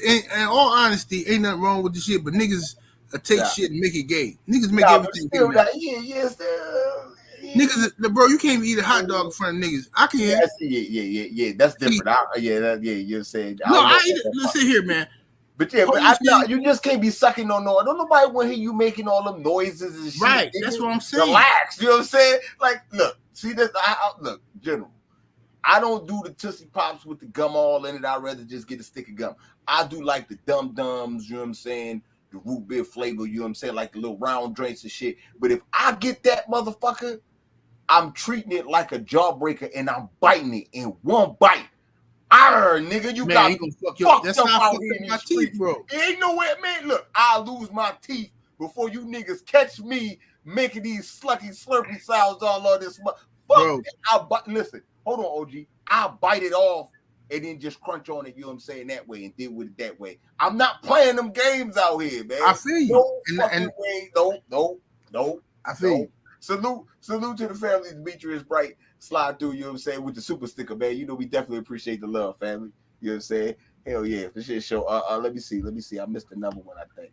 in all honesty, ain't nothing wrong with the shit, but niggas take shit and make it gay. Niggas make everything gay. Niggas, bro, you can't even eat a hot dog in front of niggas. I can. Yeah. That's different. You're saying. No, I eat it. Listen here, man. But yeah, you just can't be sucking on no. Don't nobody want to hear you making all them noises and shit. Right, that's what I'm saying. Relax. You know what I'm saying? Like, look, see this. Look, General. I don't do the Tootsie Pops with the gum all in it. I'd rather just get a stick of gum. I do like the Dum Dums. You know what I'm saying? The root beer flavor. You know what I'm saying? Like the little round drinks and shit. But if I get that motherfucker, I'm treating it like a jawbreaker and I'm biting it in one bite. Nigga, you got that's not fucking my teeth, bro. It ain't no way, man. Look, I'll lose my teeth before you niggas catch me making these slucky slurpy sounds all on this. Bro, listen, hold on, OG. I'll bite it off and then just crunch on it, you know what I'm saying, that way and deal with it that way. I'm not playing them games out here, man. I feel you. No fucking way. No. I feel you. Salute to the family. Demetrius Bright slide through, you know what I'm saying, with the super sticker, man. You know, we definitely appreciate the love, family. You know what I'm saying? Hell yeah, for shit show. Let me see. I missed another one, I think.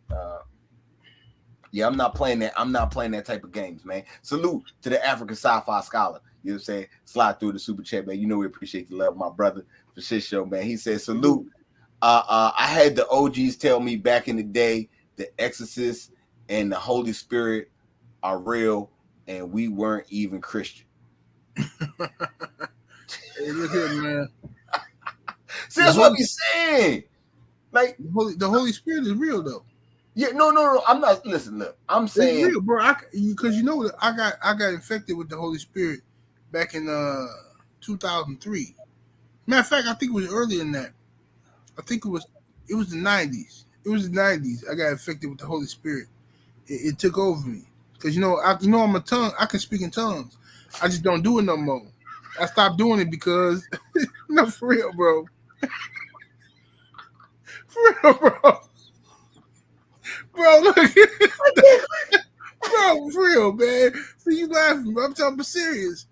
Yeah, I'm not playing that. I'm not playing that type of games, man. Salute to the African sci-fi scholar. You know what I'm saying? Slide through the super chat, man. You know we appreciate the love, my brother, for shit show, man. He said, salute. I had the OGs tell me back in the day the Exorcist and the Holy Spirit are real, and we weren't even Christian. Hey, look here, man. See, that's what he's saying. Like the Holy Spirit is real, though. Yeah, no. I'm not. Listen, look. I'm saying, it's real, bro. Because you know I got infected with the Holy Spirit back in 2003. Matter of fact, I think it was earlier than that. I think it was the 90s. It was the 90s. I got infected with the Holy Spirit. It took over me. Because I'm a tongue. I can speak in tongues. I just don't do it no more. I stopped doing it because no, for real, bro. For real, bro. Bro, look. Bro, for real, man. See, you laughing, bro. I'm talking serious.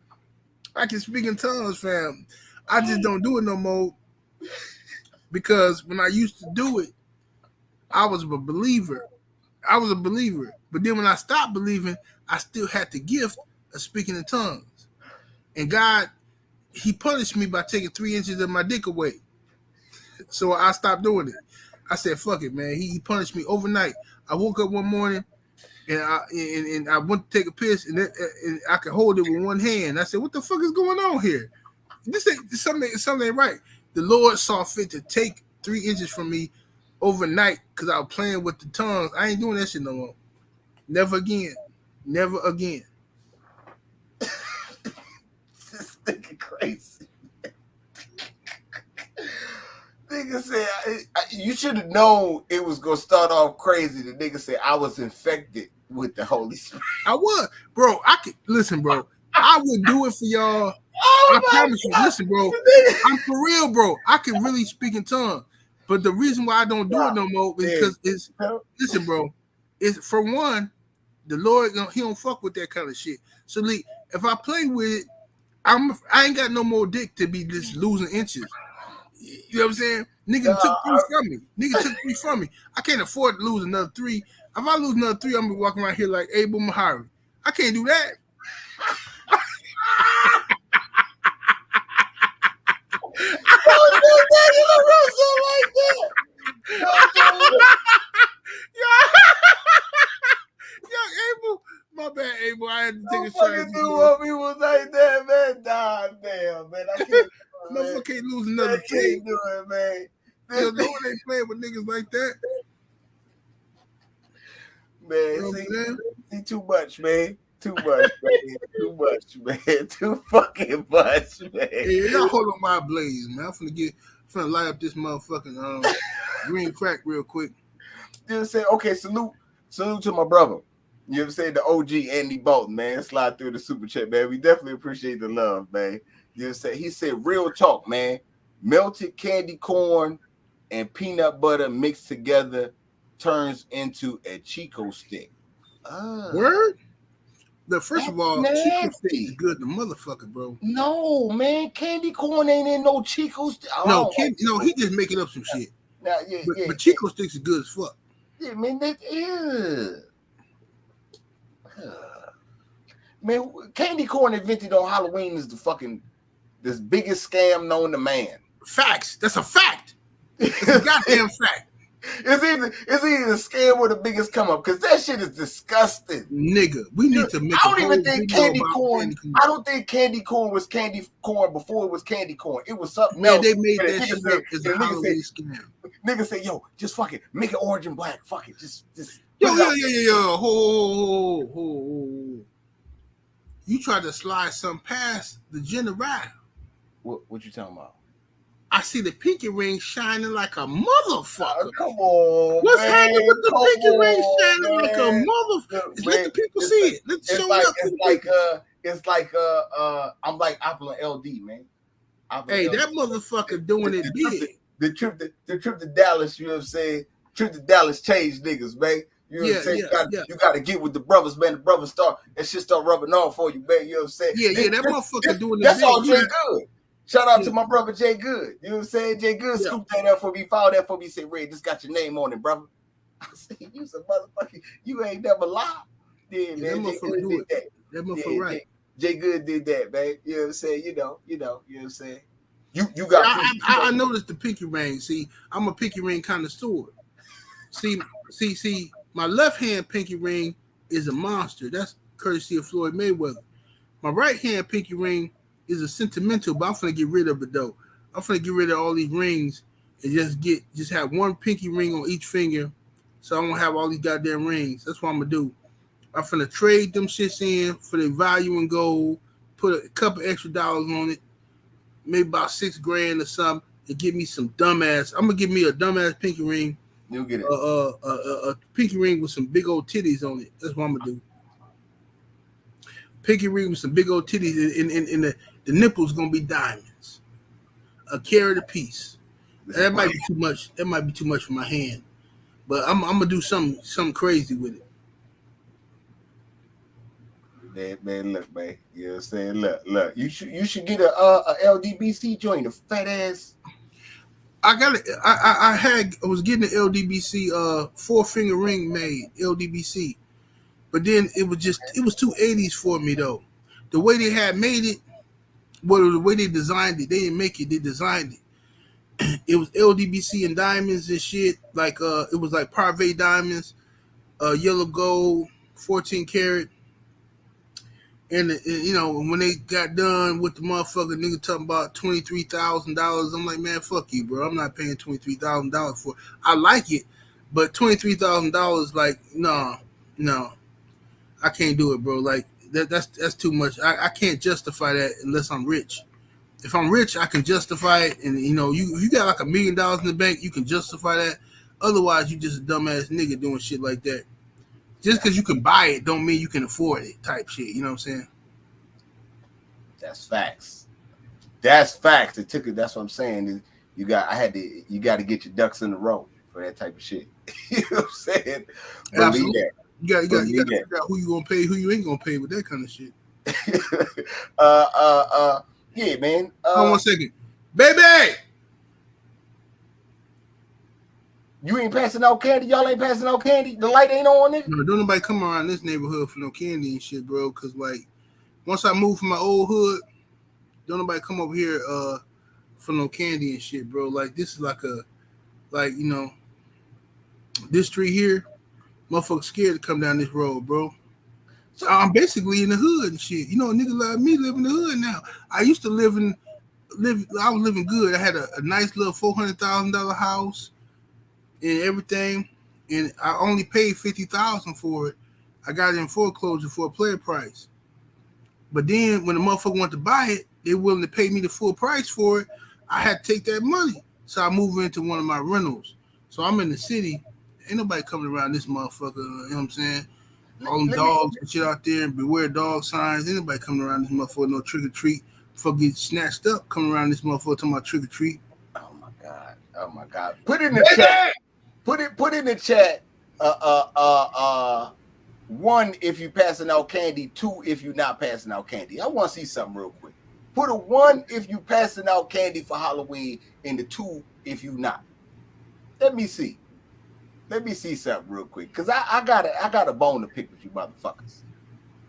I can speak in tongues, fam. I just don't do it no more because when I used to do it, I was a believer. But then when I stopped believing, I still had the gift of speaking in tongues. And God, he punished me by taking 3 inches of my dick away. So I stopped doing it. I said, fuck it, man. He punished me overnight. I woke up one morning and I went to take a piss and I could hold it with one hand. I said, what the fuck is going on here? Something ain't right. The Lord saw fit to take 3 inches from me overnight because I was playing with the tongues. I ain't doing that shit no more. Never again. Never again. This nigga crazy. nigga said, you should have known it was going to start off crazy. The nigga said, I was infected with the Holy Spirit. I was. Bro, I could, listen, bro. I would do it for y'all. I promise you. Listen, bro. I'm for real, bro. I can really speak in tongues. But the reason why I don't do it no more is because listen, bro. Is for one, the Lord, he don't fuck with that kind of shit. So, Lee, if I play with it, I ain't got no more dick to be just losing inches. You know what I'm saying? Nigga took 3 from me. Nigga took 3 from me. I can't afford to lose another 3. If I lose another 3, I'm gonna be walking around here like Abel Mahari. I can't do that. Abel, my bad, Abel. I had to take a shot. Me was like that, man. Nah, damn, man. I can't. Motherfucker can't lose another 3. Can't do it, man. The Lord ain't playing with niggas like that. Man, you know see too much, man. Too much, man. Too much, man. Too fucking much, man. Hey, y'all hold on my blaze, man. I'm finna light up this motherfucking green crack real quick. Just say, okay, salute to my brother. You know what I'm saying? The OG Andy Bolton, man. Slide through the super chat, man. We definitely appreciate the love, man. You know what I'm saying? He said, real talk, man. Melted candy corn and peanut butter mixed together turns into a Chico stick. Word? First of all, Chico stick is good, the motherfucker, bro. No, man, candy corn ain't in no Chico stick. No, he just making up some shit. Nah, but Chico sticks is good as fuck. Yeah, man, that is. Man, candy corn invented on Halloween is this biggest scam known to man. Facts. That's a fact. It's a goddamn fact. It's either a scam or the biggest come up because that shit is disgusting. Nigga, we need to make. I don't even think candy corn. I don't think candy corn was candy corn before it was candy corn. It was something else. They made that shit up as a Halloween scam. Nigga say, yo, just fuck it, make it orange and black. Fuck it, just. Yo. Ho. You tried to slide something past the general. What you talking about? I see the pinky ring shining like a motherfucker. Come on, what's man. happening with the pinky ring shining like a motherfucker? Let the people see it. Let's show it up. It's like I'm like Apple and LD, man. Hey, that motherfucker doing it big. The trip to Dallas, you know what I'm saying? Trip to Dallas changed niggas, man. You know what I'm saying? You got to get with the brothers, man. The brothers start rubbing off for you, man. You know what I'm saying? Yeah, that motherfucker doing it. That's all Jay Good. Shout out to my brother Jay Good. You know what I'm saying? Jay Good scooped that up for me, found that for me, said, Ray, this got your name on it, brother. I said, you some motherfucker, you ain't never lied. Yeah, man. That motherfucker do it. That motherfucker right. Jay Good did that, man. You know what I'm saying? You know what I'm saying? You got I noticed the pinky ring. See, I'm a pinky ring connoisseur. See, my left hand pinky ring is a monster. That's courtesy of Floyd Mayweather. My right hand pinky ring is a sentimental, but I'm finna get rid of it though. I'm finna get rid of all these rings and just have one pinky ring on each finger, so I won't have all these goddamn rings. That's what I'm gonna do. I'm finna trade them shits in for the value in gold, put a couple extra dollars on it, maybe about $6,000 or something, and give me some dumbass. I'm gonna give me a dumbass pinky ring. You'll get it. A pinky ring with some big old titties on it. That's what I'm gonna do. Pinky ring with some big old titties, and the nipples gonna be diamonds. A carat apiece. That might be too much. That might be too much for my hand, but I'm gonna do something crazy with it. Man, look, man. You know what I'm saying? Look. You should get a LDBC joint, a fat ass. I was getting an LDBC 4-finger ring made, LDBC. But then it was too 80s for me though. The way they had made it, the way they designed it, they didn't make it, they designed it. It was LDBC and diamonds and shit. Like it was like Parve diamonds, yellow gold, 14 karat. And you know, when they got done with the motherfucker, nigga talking about $23,000. I'm like, man, fuck you, bro. I'm not paying $23,000 for it. I like it, but $23,000, like, no, I can't do it, bro. Like that's too much. I can't justify that unless I'm rich. if I'm rich, I can justify it. And you got like $1 million in the bank, you can justify that. Otherwise, you just a dumbass nigga doing shit like that. Just because you can buy it, don't mean you can afford it. Type shit. You know what I'm saying? That's facts. That's facts. It took it. That's what I'm saying. You got to get your ducks in a row for that type of shit. You know what I'm saying? Believe that. You got to figure out who you gonna pay, who you ain't gonna pay with that kind of shit. Yeah, man. Hold on 1 second, baby. You ain't passing out candy. Y'all ain't passing out candy. The light ain't on it. No, don't nobody come around this neighborhood for no candy and shit, bro. Cause like once I moved from my old hood, don't nobody come over here for no candy and shit, bro. Like this is this street here, motherfuckers scared to come down this road, bro. So I'm basically in the hood and shit. You know, a nigga like me live in the hood now. I used to I was living good. I had a nice little $400,000 house and everything, and I only paid $50,000 for it. I got it in foreclosure for a player price. But then when the motherfucker wanted to buy it, they willing to pay me the full price for it. I had to take that money. So I moved into one of my rentals. So I'm in the city. Ain't nobody coming around this motherfucker. You know what I'm saying? All them dogs and shit out there, and beware dog signs. Ain't nobody coming around this motherfucker, no trick or treat. Fuck get snatched up coming around this motherfucker talking about trick or treat. Oh my God. Put it in the chat. Put in the chat. 1 if you passing out candy, 2 if you not passing out candy. I want to see something real quick. Put a 1 if you passing out candy for Halloween, and the 2 if you not. Let me see something real quick, cause I got a bone to pick with you motherfuckers.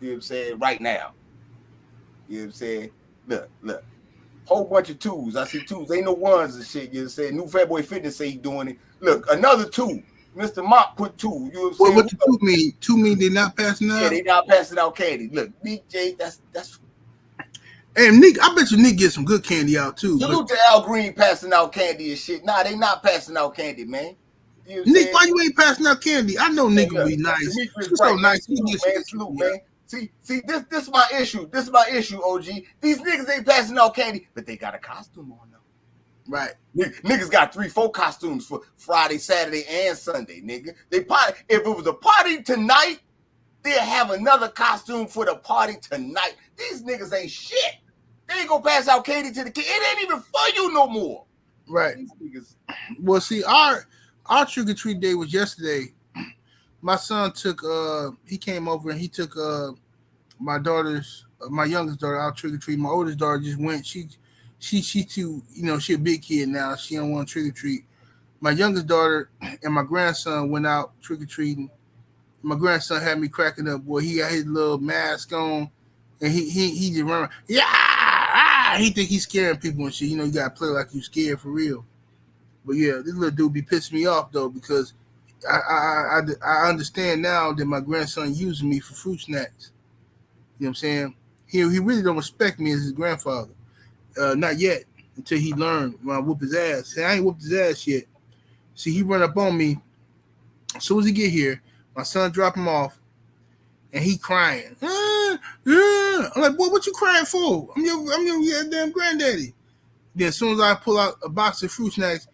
You know what I'm saying? Right now. You know what I'm saying? Look. Whole bunch of 2s. I see 2s. Ain't no 1s and shit. You know what I'm saying? New Fat Boy Fitness say he doing it. Look, another 2. Mr. Mop put 2. You know what I'm saying? What the 2 mean? 2 mean they not passing out? Yeah, they not passing out candy. Look, DJ, that's. Hey, Nick, I bet you Nick get some good candy out too. Salute to Al Green passing out candy and shit. Nah, they not passing out candy, man. You know Nick, why you ain't passing out candy? I know Nick will be nice. He's so nice. Salute, man. See, this my issue. This is my issue, OG. These niggas ain't passing out candy, but they got a costume on them. Right. Niggas got 3-4 costumes for Friday, Saturday, and Sunday, nigga. If it was a party tonight, they'll have another costume for the party tonight. These niggas ain't shit. They ain't gonna pass out candy to the kid. It ain't even for you no more. Right. Well, see, our trick-or-treat day was yesterday. My son he came over and he took my youngest daughter out trick-or-treat. My oldest daughter just went. She too, she a big kid now. She don't want to trick-or-treat. My youngest daughter and my grandson went out trick-or-treating. My grandson had me cracking up. Boy, he got his little mask on, and he just run. He think he's scaring people and shit. You gotta play like you scared for real. But yeah, this little dude be pissing me off though, because I understand now that my grandson using me for fruit snacks. You know what I'm saying? He really don't respect me as his grandfather. Not yet, until he learned when I whoop his ass. See, I ain't whooped his ass yet. See, he run up on me. As soon as he get here, my son drop him off, and he crying. I'm like, boy, what you crying for? I'm your damn granddaddy. Then as soon as I pull out a box of fruit snacks,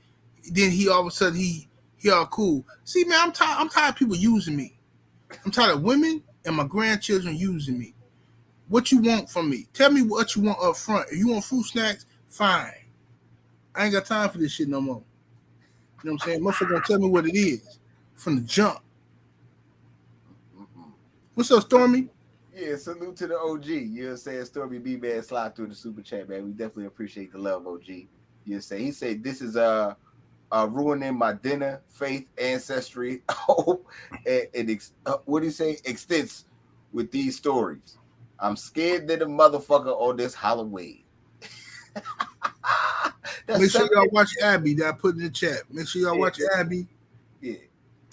then he all of a sudden he all cool. See, man, I'm tired of people using me. I'm tired of women and my grandchildren using me. What you want from me? Tell me what you want up front. If you want fruit snacks, fine. I ain't got time for this shit no more. You know what I'm saying? Motherfucker gonna tell me what it is from the jump. What's up, Stormy? Yeah, salute to the OG. You know what I'm saying? Stormy B, man, slide through the super chat, man. We definitely appreciate the love, OG. You know what I'm saying? He said, this is ruining my dinner, faith, ancestry, hope, and what do you say? Extents with these stories. I'm scared that a motherfucker on this Halloween. Make sure y'all watch Abby that I put in the chat. Make sure y'all watch Abby. Yeah.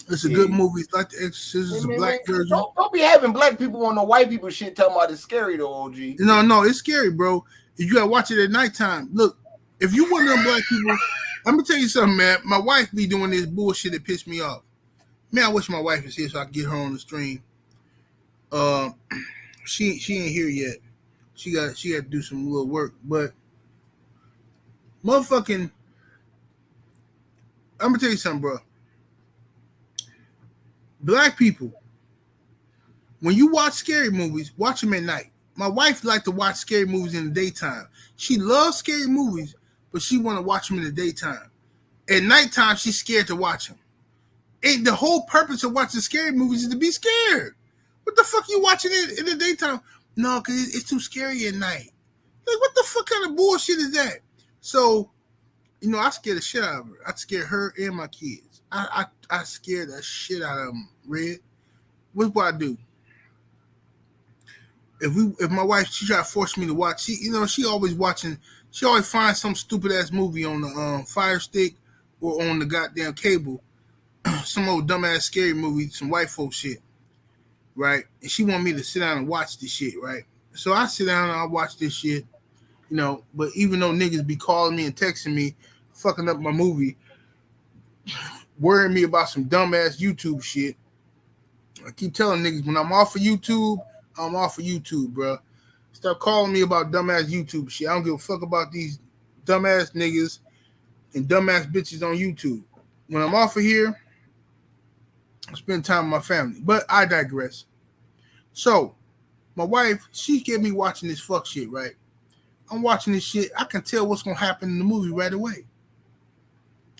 It's a good movie. It's like The Exorcist. It's a black version. Don't be having black people on the white people shit talking about it's scary though, OG. No, it's scary, bro. You gotta watch it at nighttime. Look, if you one of them black people, I'm gonna tell you something, man. My wife be doing this bullshit that pissed me off. Man, I wish my wife was here so I could get her on the stream. She ain't here yet. She got to do some little work, but Motherfucking, I'm gonna tell you something, bro. Black people, when you watch scary movies, watch them at night. My wife likes to watch scary movies in the daytime. She loves scary movies, but she want to watch them in the daytime. At nighttime, she's scared to watch them. And the whole purpose of watching scary movies is to be scared. What the fuck you watching it in the daytime? No, because it's too scary at night. Like, what the fuck kind of bullshit is that? So, I scared the shit out of her. I scared her and my kids. I scared the shit out of them, Red. What's what I do? If my wife, she try to force me to watch, she always watching, she always finds some stupid ass movie on the Fire Stick or on the goddamn cable, some old dumbass scary movie, some white folk shit, right? And she want me to sit down and watch this shit, right? So I sit down and I watch this shit, but even though niggas be calling me and texting me, fucking up my movie, worrying me about some dumbass YouTube shit, I keep telling niggas, when I'm off of YouTube, I'm off of YouTube, bro. Stop calling me about dumbass YouTube shit. I don't give a fuck about these dumbass niggas and dumbass bitches on YouTube. When I'm off of here, I spend time with my family. But I digress. So, my wife, she get me watching this fuck shit, right? I'm watching this shit. I can tell what's going to happen in the movie right away.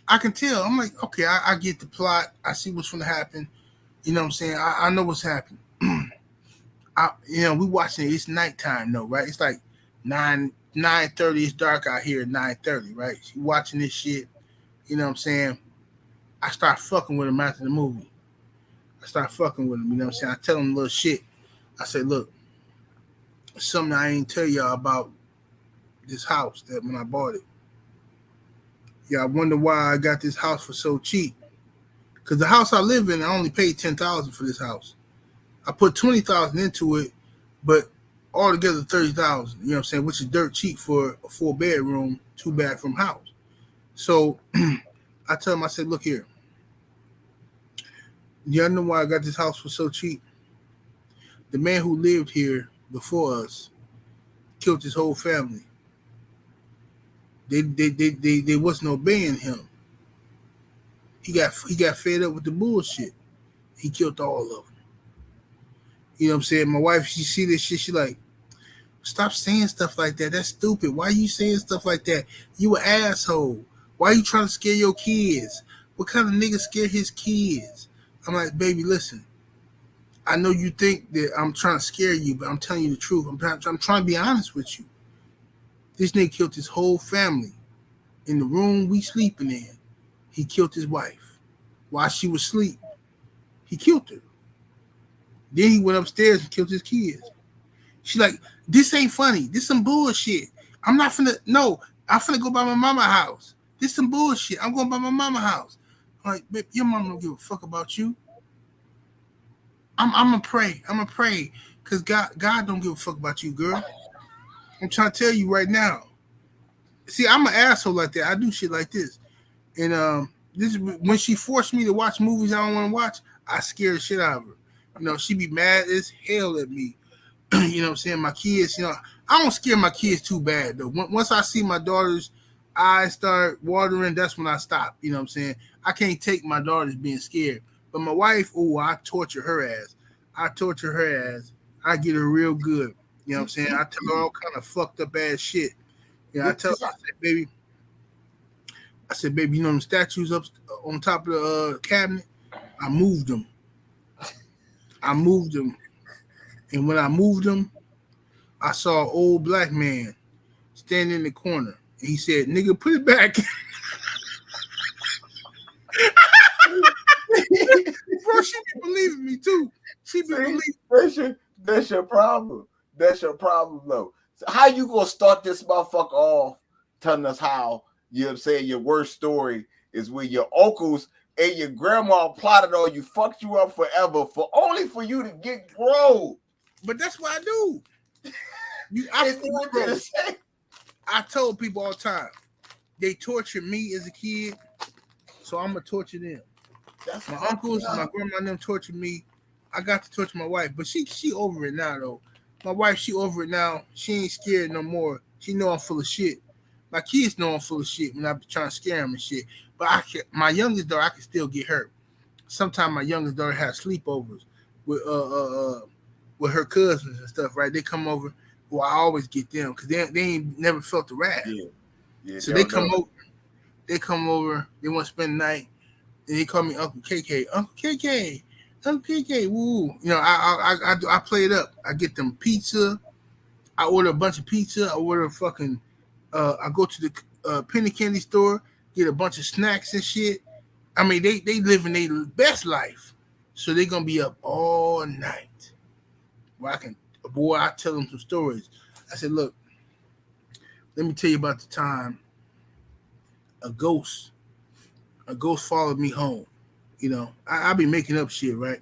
I can tell. I'm like, okay, I get the plot. I see what's going to happen. You know what I'm saying? I know what's happening. We watching it. It's nighttime though, right? It's like 9:30. It's dark out here at 9:30, right? She watching this shit. You know what I'm saying? I start fucking with him after the movie. I start fucking with him. You know what I'm saying? I tell him a little shit. I say, look, something I ain't tell y'all about this house that when I bought it. Yeah, I wonder why I got this house for so cheap. Because the house I live in, I only paid $10,000 for this house. I put $20,000 into it, but altogether $30,000. You know what I'm saying? Which is dirt cheap for a 4-bedroom, 2-bathroom house. So I tell him, I said, look here. Y'all know why I got this house for so cheap? The man who lived here before us killed his whole family. They wasn't obeying him. He got fed up with the bullshit. He killed all of them. You know what I'm saying? My wife, she see this shit, she like, stop saying stuff like that. That's stupid. Why are you saying stuff like that? You an asshole. Why are you trying to scare your kids? What kind of nigga scare his kids? I'm like, baby, listen. I know you think that I'm trying to scare you, but I'm telling you the truth. I'm trying to be honest with you. This nigga killed his whole family. In the room we sleeping in, he killed his wife. While she was asleep, he killed her. Then he went upstairs and killed his kids. She like, this ain't funny. This some bullshit. I'm finna go by my mama house. This some bullshit. I'm going by my mama house. I'm like, babe, your mama don't give a fuck about you. I'm gonna pray. I'm gonna pray. Because God don't give a fuck about you, girl. I'm trying to tell you right now. See, I'm an asshole like that. I do shit like this. And this is when she forced me to watch movies I don't want to watch, I scare the shit out of her. She be mad as hell at me. You know what I'm saying? My kids, I don't scare my kids too bad, though. Once I see my daughter's eyes start watering, that's when I stop. You know what I'm saying? I can't take my daughters being scared. But my wife, I torture her ass. I I get her real good. You know what I'm saying? I tell her all kind of fucked up ass shit. I tell her, I said, baby, them statues up on top of the cabinet? I moved them. And when I moved them, I saw an old black man standing in the corner. And he said, nigga, put it back. Bro, she be believing me too. She be believing. That's your problem. That's your problem, though. So how you gonna start this motherfucker off telling us how, you know what I'm saying, your worst story is when your uncles and your grandma plotted on you, fucked you up forever only for you to get grown. But that's what I do. I told people all the time, they tortured me as a kid, so I'm going to torture them. That's my uncles, my grandma and them tortured me. I got to torture my wife, but she over it now, though. My wife, she over it now. She ain't scared no more. She know I'm full of shit. My kids know I'm full of shit when I be trying to scare them and shit. But my youngest daughter, I can still get hurt. Sometimes my youngest daughter has sleepovers with her cousins and stuff, right? They come over. Well, I always get them because they ain't never felt the wrath. Yeah. So they come over. They come over. They want to spend the night. And they call me Uncle KK. Uncle KK. Uncle KK. Woo. You know, I play it up. I get them pizza. I order a bunch of pizza. I order fucking. I go to the penny candy store, get a bunch of snacks and shit. I mean, they living their best life, so they're gonna be up all night. Well, I tell them some stories. I said, look, let me tell you about the time a ghost followed me home. You know, I be making up shit, right?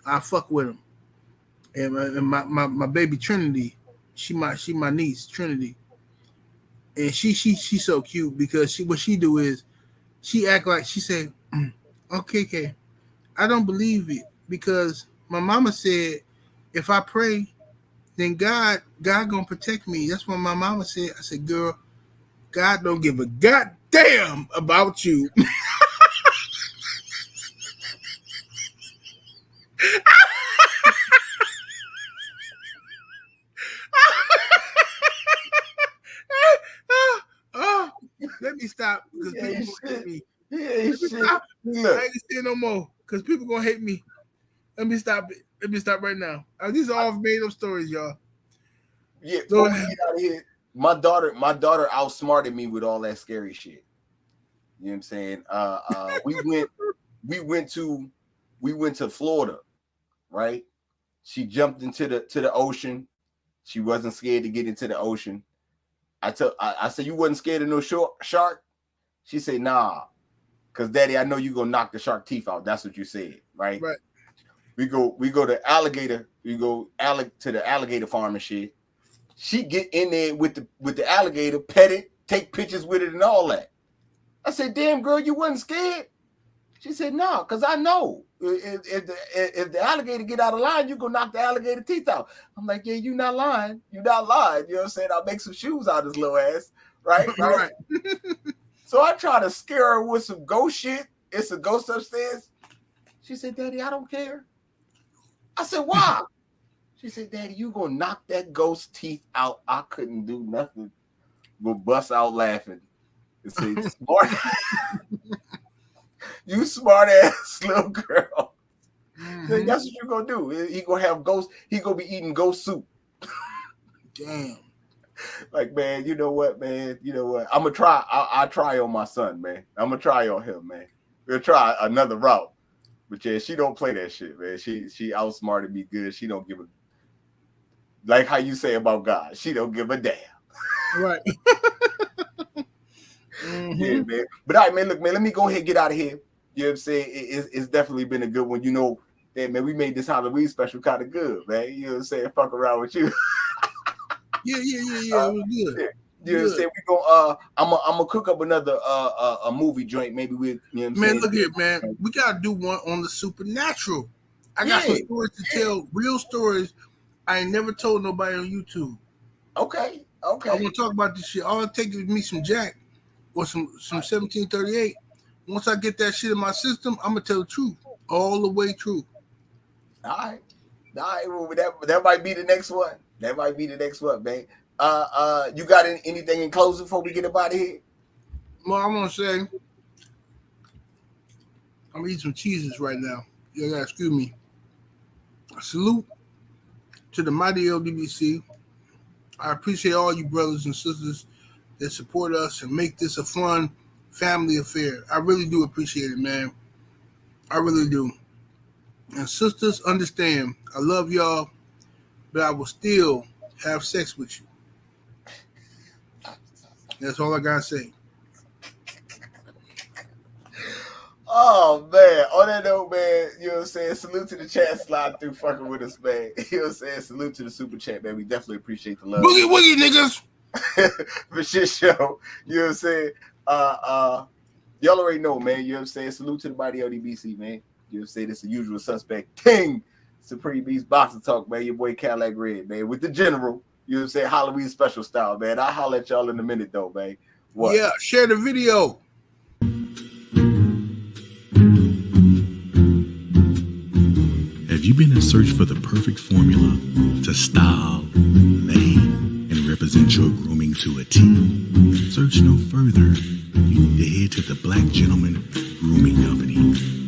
I fuck with them, and my baby Trinity, she my niece Trinity, and she's so cute because what she do is she act like she say, okay, I don't believe it because my mama said if I pray, then God gonna protect me. That's what my mama said. I said, girl, God don't give a goddamn about you. Let me stop because people gonna hate me. Stop. I ain't saying no more because people gonna hate me. Let me stop it. Let me stop right now. These are all made up stories, y'all. Yeah, before we get out of here, my daughter outsmarted me with all that scary shit. You know what I'm saying? We went to Florida, right? She jumped into the ocean. She wasn't scared to get into the ocean. I said, you wasn't scared of no shark? She said, nah, because Daddy, I know you gonna knock the shark teeth out. That's what you said, right? Right. We go to alligator. We go to the alligator farm and shit. She get in there with the alligator, pet it, take pictures with it, and all that. I said, damn girl, you wasn't scared? She said, no, because I know if the alligator get out of line, you gonna knock the alligator teeth out. I'm like, yeah, you not lying. You not lying. You know what I'm saying? I'll make some shoes out of this little ass. Right? Right. So I try to scare her with some ghost shit. It's a ghost upstairs. She said, Daddy, I don't care. I said, why? She said, Daddy, you gonna knock that ghost teeth out. I couldn't do nothing but bust out laughing and say, smart. You smart ass little girl. Mm-hmm. That's what you're gonna do. He gonna have ghost. He gonna be eating ghost soup. Damn. Like, man, you know what, man? You know what? I'm gonna try. I'll try on my son, man. I'm gonna try on him, man. We'll try another route. But yeah, she don't play that shit, man. She outsmarted me good. She don't give a, like how you say about God. She don't give a damn. Right. Mm-hmm. Yeah, man. But all right, man. Look, man. Let me go ahead and get out of here. You know what I'm saying? It's definitely been a good one. You know, that man. We made this Halloween special kind of good, man. You know what I'm saying? Fuck around with you. Yeah. It was good. Yeah. You know what I'm saying? We go. I'm gonna cook up another a movie joint. Maybe with you know what I'm saying? Look here, man. We gotta do one on the supernatural. I got some stories to tell, real stories I ain't never told nobody on YouTube. Okay. I want to talk about this shit. All it takes is me some Jack or some 1738. Once I get that shit in my system, I'm gonna tell the truth, all the way true. All right. Well, that might be the next one. That might be the next one, man. You got anything in closing before we get up out of here? Well, I want to say, I'm eating some cheeses right now. You gotta excuse me. Salute to the mighty LDBC. I appreciate all you brothers and sisters that support us and make this a fun family affair. I really do appreciate it, man. I really do. And sisters, understand, I love y'all, but I will still have sex with you. That's all I gotta say. Oh man, on that note, man, you know what I'm saying? Salute to the chat slide through fucking with us, man. You know what I'm saying? Salute to the super chat, man. We definitely appreciate the love. Boogie woogie, niggas. For shit show. You know what I'm saying? Y'all already know, man. You know what I'm saying? Salute to the body LDBC, man. You know what I'm saying? It's the usual suspect. King Supreme Beast Boxing Talk, man. Your boy Cadillac Red, man. With the general, you know what I'm saying? Halloween special style, man. I'll holler at y'all in a minute, though, man. What? Yeah, share the video. Have you been in search for the perfect formula to style, lay, and represent your grooming to a T? Search no further. You need to head to the Black Gentleman Grooming Company,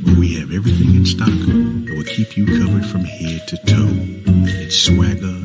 where we have everything in stock that will keep you covered from head to toe. It's swagger,